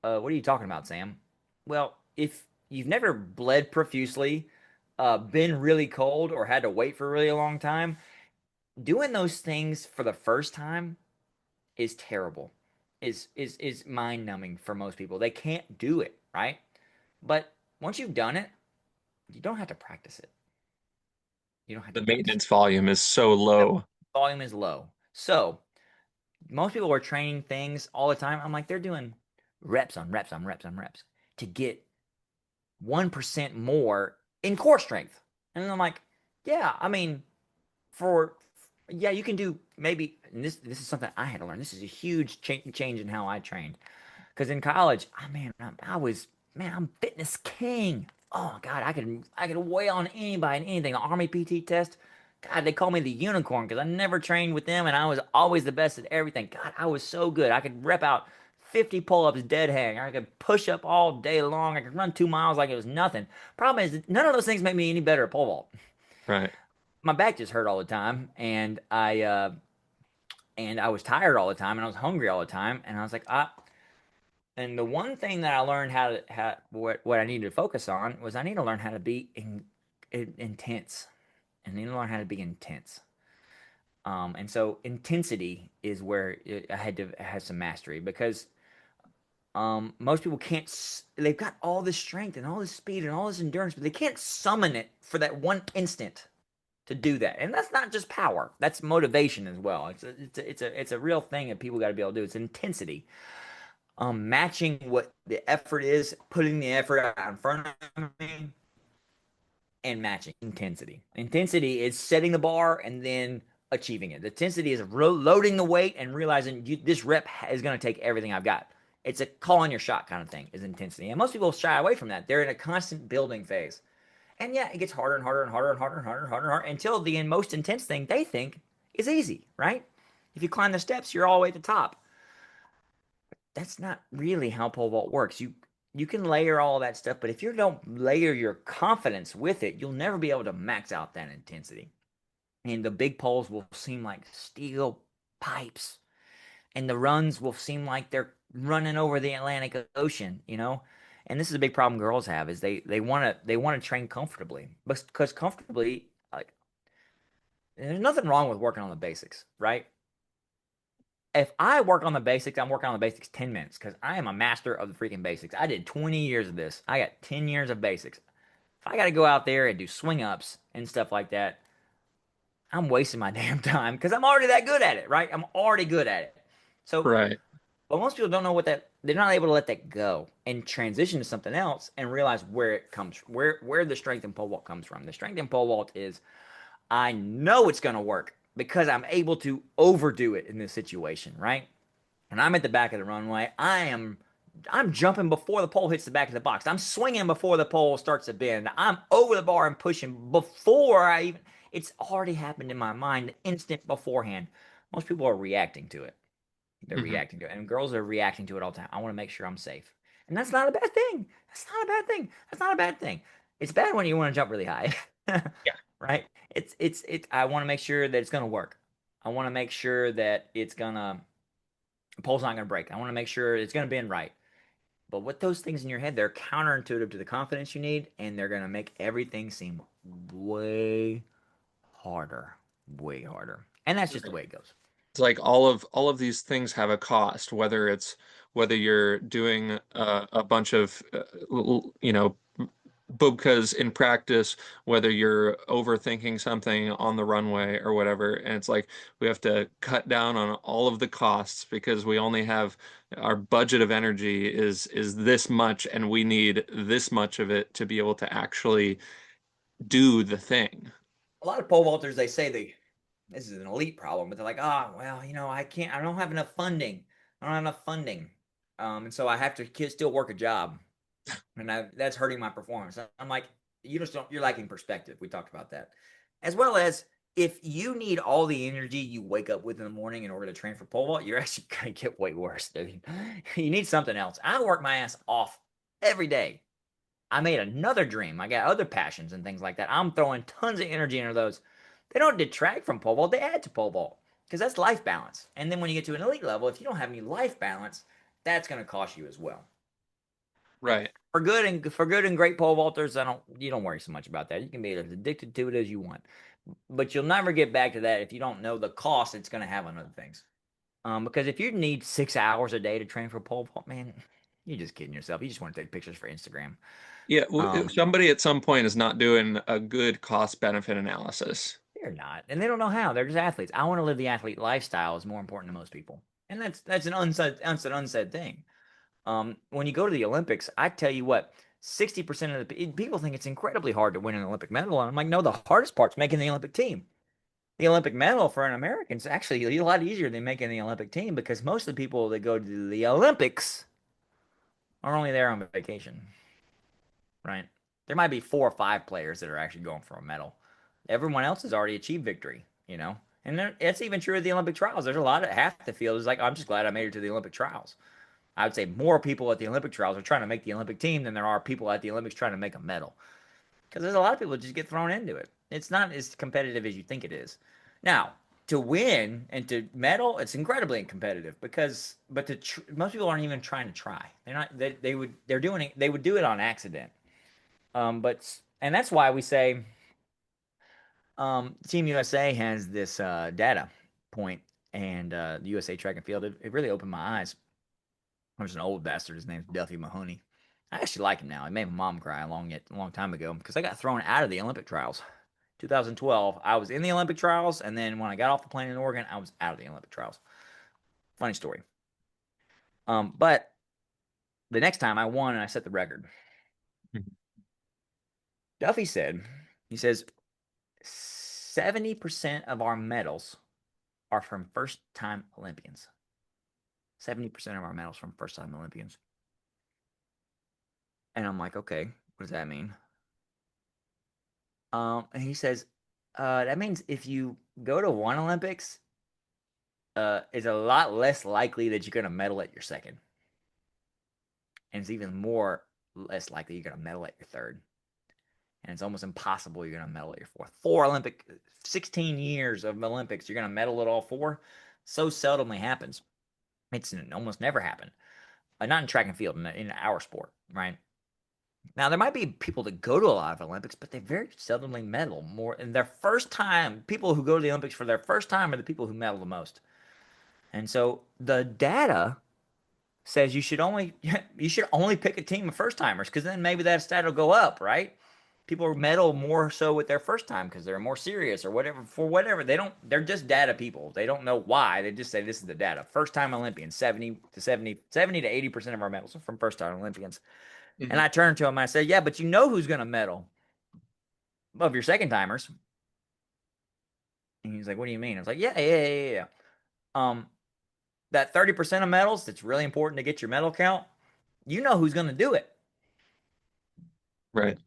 what are you talking about, Sam? Well, if you've never bled profusely, been really cold, or had to wait for a really long time, doing those things for the first time is terrible. Is mind numbing for most people. They can't do it, right? But once you've done it, you don't have to practice it. You don't have to
The
practice it.
maintenance volume is so
The
low.
volume is low. So most people are training things all the time. I'm like, they're doing reps on reps on reps on reps to get 1% more in core strength. And I'm like, yeah, I mean, for yeah, you can do maybe. And this is something I had to learn. This is a huge change in how I trained. Because in college, I was man, I'm fitness king. Oh God, I could weigh on anybody and anything. The Army PT test. God, they call me the unicorn because I never trained with them and I was always the best at everything. God, I was so good. I could rep out 50 pull-ups dead hang. I could push up all day long. I could run 2 miles like it was nothing. Problem is, none of those things make me any better at pole vault.
Right.
My back just hurt all the time, and I was tired all the time, and I was hungry all the time, and I was like, ah. And the one thing that I learned what I needed to focus on was I need to learn how to be intense. I need to learn how to be intense. And so intensity is where I had to have some mastery because most people can't. They've got all this strength and all this speed and all this endurance, but they can't summon it for that one instant to do that. And that's not just power; that's motivation as well. It's a real thing that people got to be able to do. It's intensity. Matching what the effort is, putting the effort out in front of me, and matching intensity. Intensity is setting the bar and then achieving it. The intensity is loading the weight and realizing this rep is going to take everything I've got. It's a call on your shot kind of thing, is intensity. And most people shy away from that. They're in a constant building phase. And yeah, it gets harder and harder and harder and harder and harder and harder and harder until the most intense thing they think is easy, right? If you climb the steps, you're all the way at the top. that's not really how pole vault works. You can layer all that stuff, but if you don't layer your confidence with it, you'll never be able to max out that intensity. And the big poles will seem like steel pipes, and the runs will seem like they're running over the Atlantic Ocean, you know? And this is a big problem girls have is they want to train comfortably. Because comfortably, like, there's nothing wrong with working on the basics, right? If I work on the basics, I'm working on the basics 10 minutes because I am a master of the freaking basics. I did 20 years of this. I got 10 years of basics. If I got to go out there and do swing ups and stuff like that, I'm wasting my damn time because I'm already that good at it, right? I'm already good at it. So,
Right.
but most people don't know what that, they're not able to let that go and transition to something else and realize where it comes, where the strength in pole vault comes from. The strength in pole vault is I know it's going to work because I'm able to overdo it in this situation, right? And I'm at the back of the runway. I'm jumping before the pole hits the back of the box. I'm swinging before the pole starts to bend. I'm over the bar and pushing before I even. It's already happened in my mind, the instant beforehand. Most people are reacting to it. They're
Hmm.
reacting to it, and girls are reacting to it all the time. I want to make sure I'm safe, and that's not a bad thing. That's not a bad thing. That's not a bad thing. It's bad when you want to jump really high,
Yeah.
right? It's. I want to make sure that it's gonna work. I want to make sure that it's gonna the pole's not going to break. I want to make sure it's going to bend right. But with those things in your head, they're counterintuitive to the confidence you need, and they're going to make everything seem way harder, way harder. And that's just the
Right.
way it goes.
It's like all of these things have a cost, whether it's whether you're doing a bunch of you know bubkas in practice, whether you're overthinking something on the runway or whatever, and it's like we have to cut down on all of the costs because we only have our budget of energy is this much, and we need this much of it to be able to actually do the thing.
A lot of pole vaulters, they say this is an elite problem, but they're like, oh, well, I can't, I don't have enough funding. I don't have enough funding. And so I have to still work a job. And that's hurting my performance. I'm like, you just don't. You're lacking perspective. We talked about that, as well as if you need all the energy you wake up with in the morning in order to train for pole vault, you're actually gonna get way worse, dude. You need something else. I work my ass off every day. I made another dream. I got other passions and things like that. I'm throwing tons of energy into those. They don't detract from pole vault. They add to pole vault because that's life balance. And then when you get to an elite level, if you don't have any life balance, that's going to cost you as well. Now,
Right.
for good and great pole vaulters, I don't you don't worry so much about that. You can be as addicted to it as you want, but you'll never get back to that if you don't know the cost it's going to have on other things. Because if you need 6 hours a day to train for pole vault, man, you're just kidding yourself. You just want to take pictures for Instagram.
Yeah,
Um,
somebody at some point is not doing a good cost benefit analysis.
they're not, and they don't know how. They're just athletes. I want to live the athlete lifestyle is more important to most people, and that's an unsaid thing. When you go to the Olympics, I tell you what, 60% of the people think it's incredibly hard to win an Olympic medal. And I'm like, no, the hardest part's making the Olympic team. The Olympic medal for an American is actually a lot easier than making the Olympic team because most of the people that go to the Olympics are only there on vacation, right? There might be 4 or 5 players that are actually going for a medal. Everyone else has already achieved victory. And it's even true of the Olympic trials. There's a lot of half the field is like, I'm just glad I made it to the Olympic trials. I would say more people at the Olympic trials are trying to make the Olympic team than there are people at the Olympics trying to make a medal. Because there's a lot of people that just get thrown into it. It's not as competitive as you think it is. Now, to win and to medal, it's incredibly competitive because, but most people aren't even trying to try. They're not. They're doing it. They would do it on accident. And that's why we say, Team USA has this data point, and the USA Track and Field. It really opened my eyes. There's an old bastard. His name's Duffy Mahoney. I actually like him now. He made my mom cry a long time ago because I got thrown out of the Olympic trials. 2012, I was in the Olympic trials, and then when I got off the plane in Oregon, I was out of the Olympic trials. Funny story. But the next time I won and I set the record. Duffy he says, 70% of our medals are from first time Olympians. 70% of our medals from first time Olympians. And I'm like, okay, what does that mean? And he says, that means if you go to one Olympics, it's a lot less likely that you're going to medal at your second. and it's even more less likely you're going to medal at your third. And it's almost impossible you're going to medal at your fourth. 16 years of Olympics, you're going to medal at all four. So seldomly happens. It's almost never happened. Not in track and field, in our sport, right? Now there might be people that go to a lot of Olympics, but they very seldomly medal more in their first time. People who go to the Olympics for their first time are the people who medal the most. And so the data says you should only pick a team of first timers because then maybe that stat will go up, right? People medal more so with their first time because they're more serious or whatever for whatever. They're just data people. They don't know why. They just say this is the data. First time Olympians, 70 to 80% of our medals are from first time Olympians. And
Hmm.
I turned to him and I said, yeah, but you know who's going to medal of your second timers. And he's like, what do you mean? I was like, yeah. Um, that 30% of medals that's really important to get your medal count, you know who's going to do it.
Right.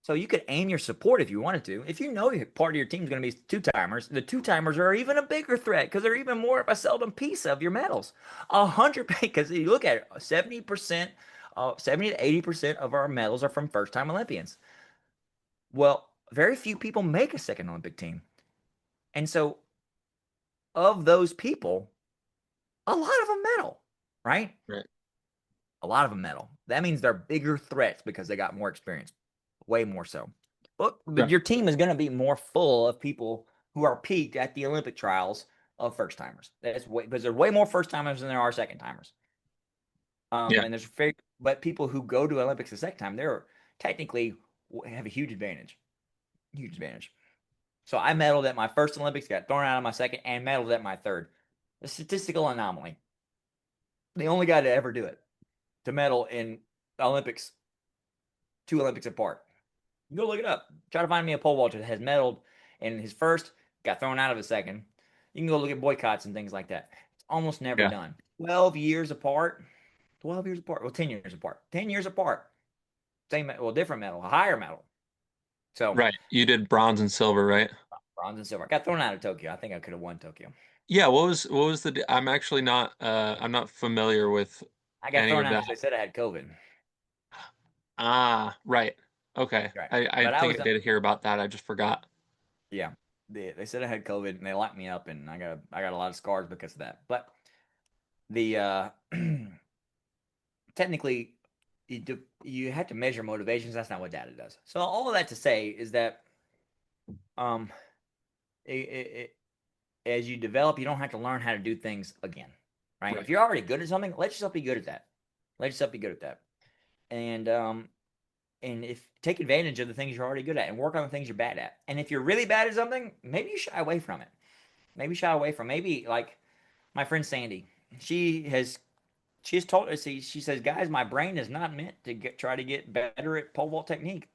So you could aim your support if you wanted to. If you know part of your team is going to be two timers, the two timers are even a bigger threat because they're even more of a seldom piece of your medals. 100 because you look at it, 70%, 70 to 80% of our medals are from first time Olympians. Well, very few people make a second Olympic team. And so of those people, a lot of them medal, right?
Right.
A lot of them medal. That means they're bigger threats because they got more experience, way more so. But
Right.
your team is going to be more full of people who are peaked at the Olympic trials of first timers. That's way because there's way more first timers than there are second timers.
Yeah.
And there's very, but people who go to Olympics the second time, they're technically have a huge advantage. Huge advantage. So I medaled at my first Olympics, got thrown out of my second, and medaled at my third. A statistical anomaly. The only guy to ever do it, to medal in Olympics, two Olympics apart. You go look it up. Try to find me a pole vaulter that has medaled in his first, got thrown out of his second. You can go look at boycotts and things like that. It's almost never
Yeah.
done. 12 years apart. 12 years apart. Well, 10 years apart. 10 years apart. Same, well, different medal, a higher medal. So
Right. You did bronze and silver, right?
bronze and silver. I got thrown out of Tokyo. I think I could have won Tokyo.
Yeah, what was I'm actually not I'm not familiar with
I got
any
thrown
of
out
that.
because they said I had COVID.
Ah, right. Okay.
Right.
I
But I
think
was,
I did hear about that. I just forgot.
yeah. They said I had COVID and they locked me up and I got a lot of scars because of that. But the technically you have to measure motivations. That's not what data does. So all of that to say is that um, as you develop, you don't have to learn how to do things again, right? If
Right.
you're already good at something, let yourself be good at that. Let yourself be good at that, and if take advantage of the things you're already good at and work on the things you're bad at. And if you're really bad at something, maybe you shy away from it. Maybe shy away from maybe like my friend Sandy. She has she has told us she says, guys, my brain is not meant to try to get better at pole vault technique.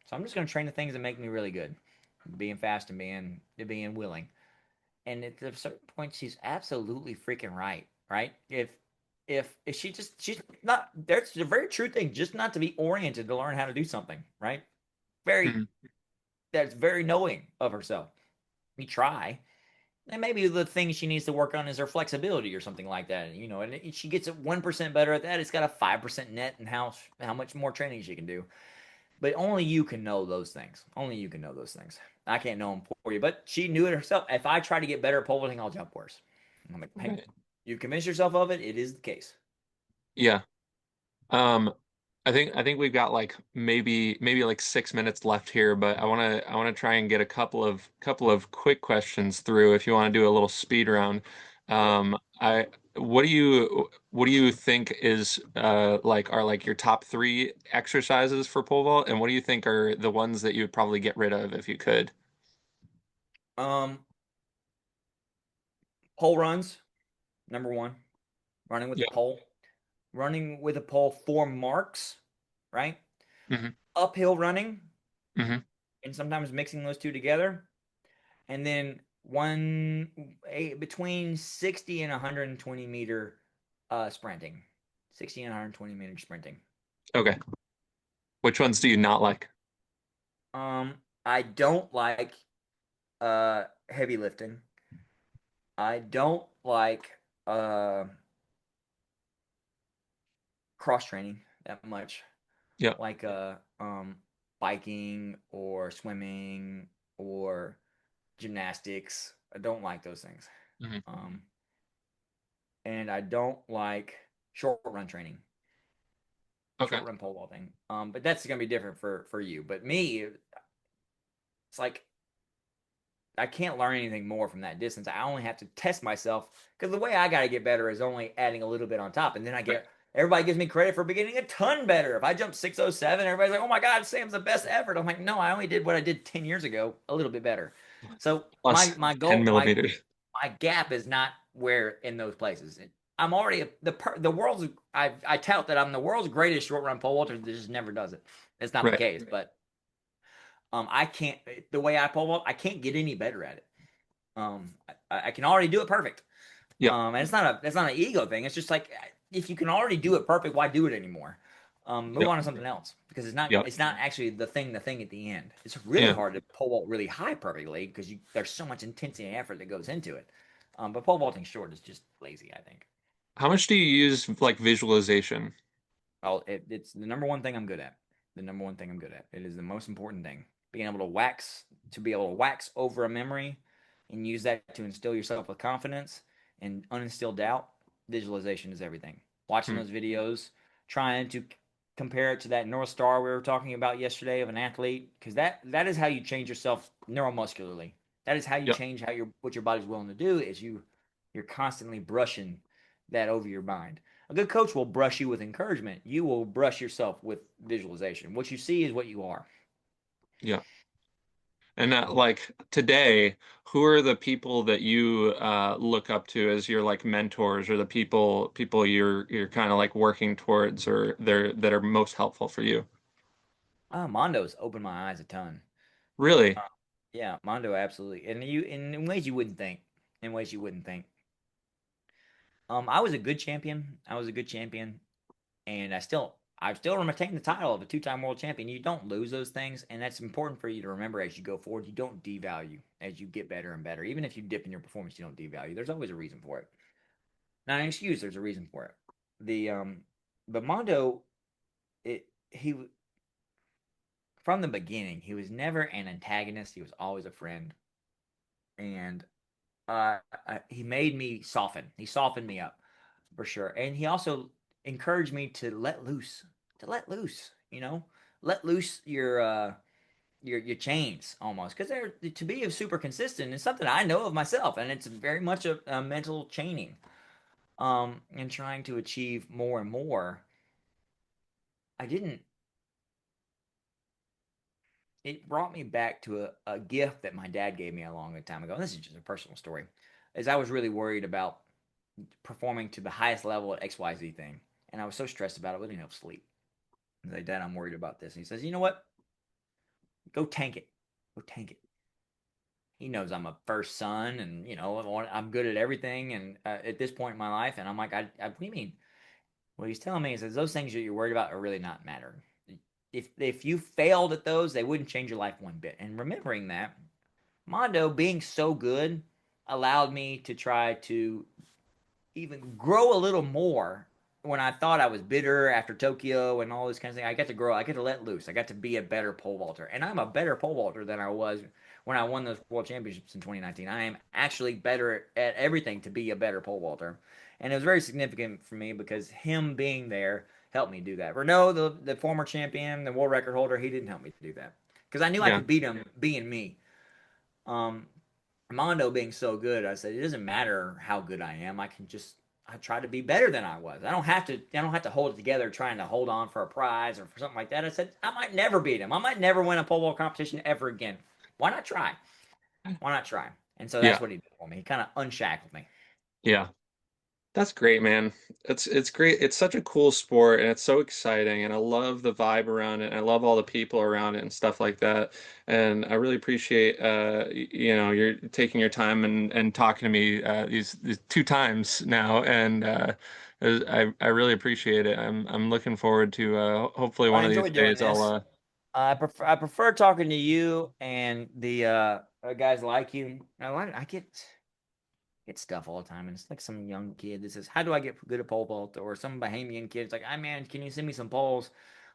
So I'm just going to train the things that make me really good, being fast and being willing. And at a certain point, she's absolutely freaking right. Right? If she's not there's a very true thing, just not to be oriented to learn how to do something. Right? Very
Mhm.
that's very knowing of herself. We try, and maybe the thing she needs to work on is her flexibility or something like that. You know, and if she gets it 1% better at that, it's got a 5% net and how much more training she can do. But only you can know those things. Only you can know those things. I can't know them for you. But she knew it herself. If I try to get better at pole vaulting, I'll jump worse. I'm like, hey,
Right.
you convince yourself of it. It is the case.
Yeah. Um, I think we've got like maybe like 6 minutes left here, but I wanna try and get a couple of quick questions through if you want to do a little speed round.
Sure.
I what do you think is like are like your top three exercises for pole vault, and what do you think are the ones that you would probably get rid of if you could?
Um, pole runs, number one. Running with the
Yeah.
pole. Running with a pole for marks, right?
Hmm.
Uphill running,
Hmm.
and sometimes mixing those two together. And then between 60 and 120 meter sprinting. 60 and 120 meter sprinting.
Okay. Which ones do you not like?
Um, I don't like heavy lifting. I don't like cross training. that much,
Yeah.
like biking or swimming or gymnastics. I don't like those things.
Hmm.
Um, and I don't like short run training,
Okay.
short run pole vaulting. But that's gonna be different for you. But me, it's like I can't learn anything more from that distance. I only have to test myself because the way I got to get better is only adding a little bit on top, and then I
Right.
get everybody gives me credit for getting a ton better. If I jump 607, everybody's like, "Oh my God, Sam's the best ever." I'm like, "No, I only did what I did 10 years ago, a little bit better." So
Plus
my
10
goal,
millimeters.
my gap is not where in those places. I'm already the world's. I tout that I'm the world's greatest short run pole vaulter that just never does it. It's not the
Right.
case, but I can't the way I pole vault. I can't get any better at it. I can already do it perfect.
Yep.
And it's not an ego thing. It's just like if you can already do it perfect, why do it anymore? Move
Yep.
on to something else because
Yep.
it's not actually the thing at the end. It's really
Yeah.
hard to pole vault really high perfectly because there's so much intensity and effort that goes into it. But pole vaulting short is just lazy, I think.
How much do you use like visualization?
Well, it's the number one thing I'm good at. The number one thing I'm good at. It is the most important thing. Being able to be able to wax over a memory and use that to instill yourself with confidence and uninstill doubt. Visualization is everything. Watching
Hmm.
those videos, trying to compare it to that North Star we were talking about yesterday of an athlete, because that is how you change yourself neuromuscularly. That is how you
Yep.
change how what your body's willing to do. Is you're constantly brushing that over your mind. A good coach will brush you with encouragement. You will brush yourself with visualization. What you see is what you are.
Yeah. And like today, who are the people that you look up to as your like mentors or the people you're kind of like working towards or they're that are most helpful for you?
Mondo's opened my eyes a ton.
Really?
Uh, yeah, Mondo absolutely, and in ways you wouldn't think. In ways you wouldn't think. I was a good champion. I was a good champion, and I still retain the title of a two-time world champion. You don't lose those things, and that's important for you to remember as you go forward. You don't devalue as you get better and better. Even if you dip in your performance, you don't devalue. There's always a reason for it. Not an excuse. There's a reason for it. The but Mondo, he from the beginning, he was never an antagonist. He was always a friend, and he made me soften. He softened me up for sure, and he also encouraged me to let loose, to let loose. Let loose your chains almost because they're to be super consistent is something I know of myself, and it's very much a mental chaining. And trying to achieve more and more. I didn't It brought me back to a gift that my dad gave me a long time ago. And this is just a personal story. As I was really worried about performing to the highest level at XYZ thing. And I was so stressed about it, I wouldn't help sleep. I was like, Dad, I'm worried about this. And he says, you know what? Go tank it. Go tank it. He knows I'm a first son and, I'm good at everything. And at this point in my life, and I'm like, what do you mean? What he's telling me is that those things that you're worried about are really not mattering. If you failed at those, they wouldn't change your life one bit. And remembering that, Mondo being so good allowed me to try to even grow a little more when I thought I was bitter after Tokyo and all this kind of thing. I got to grow. I got to let loose. I got to be a better pole vaulter, and I'm a better pole vaulter than I was when I won those world championships in 2019. I am actually better at everything to be a better pole vaulter, and it was very significant for me because him being there helped me do that. Renault, the former champion, the world record holder, he didn't help me do that because I knew I
Yeah.
could beat him being me. Um, Mondo being so good, I said it doesn't matter how good I am. I try to be better than I was. I don't have to hold it together trying to hold on for a prize or for something like that. I said I might never beat him. I might never win a pole vault competition ever again. Why not try? Why not try? And so that's
Yeah.
what he did for me. He kind of unshackled me.
Yeah. That's great, man. It's great. It's such a cool sport and it's so exciting and I love the vibe around it and I love all the people around it and stuff like that. And I really appreciate you're taking your time and talking to me these two times now and I really appreciate it. I'm looking forward to hopefully
Well,
one
I
of these
enjoyed doing
days I'll
this. I prefer talking to you and the guys like you. I get get stuff all the time, and it's like some young kid that says, "How do I get good at pole vault?" Or some Bahamian kid's like, "I man, can you send me some poles?"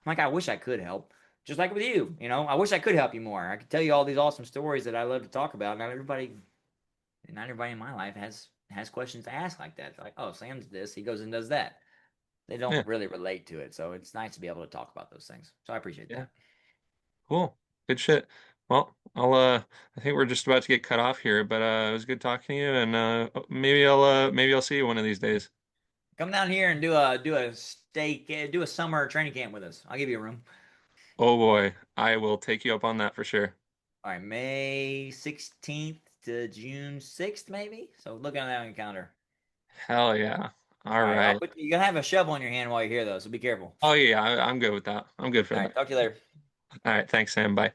I'm like, "I wish I could help." Just like with you, I wish I could help you more. I could tell you all these awesome stories that I love to talk about. Not everybody in my life has questions to ask like that. They're like, "Oh, Sam's this. He goes and does that." They don't
Yeah,
really relate to it, so it's nice to be able to talk about those things. So I appreciate
yeah,
that.
cool, good shit. Well, I think we're just about to get cut off here, but it was good talking to you, and maybe I'll see you one of these days.
Come down here and do a summer training camp with us. I'll give you a room.
Oh boy, I will take you up on that for sure.
All right, May 16th to June 6th, maybe. So look at that on your calendar.
Hell yeah. All
All right,
right.
you're gonna have a shovel in your hand while you're here, though, so be careful.
Oh yeah, I'm good with that. I'm good for
All
that.
right, talk to you later.
All right, thanks, Sam. Bye.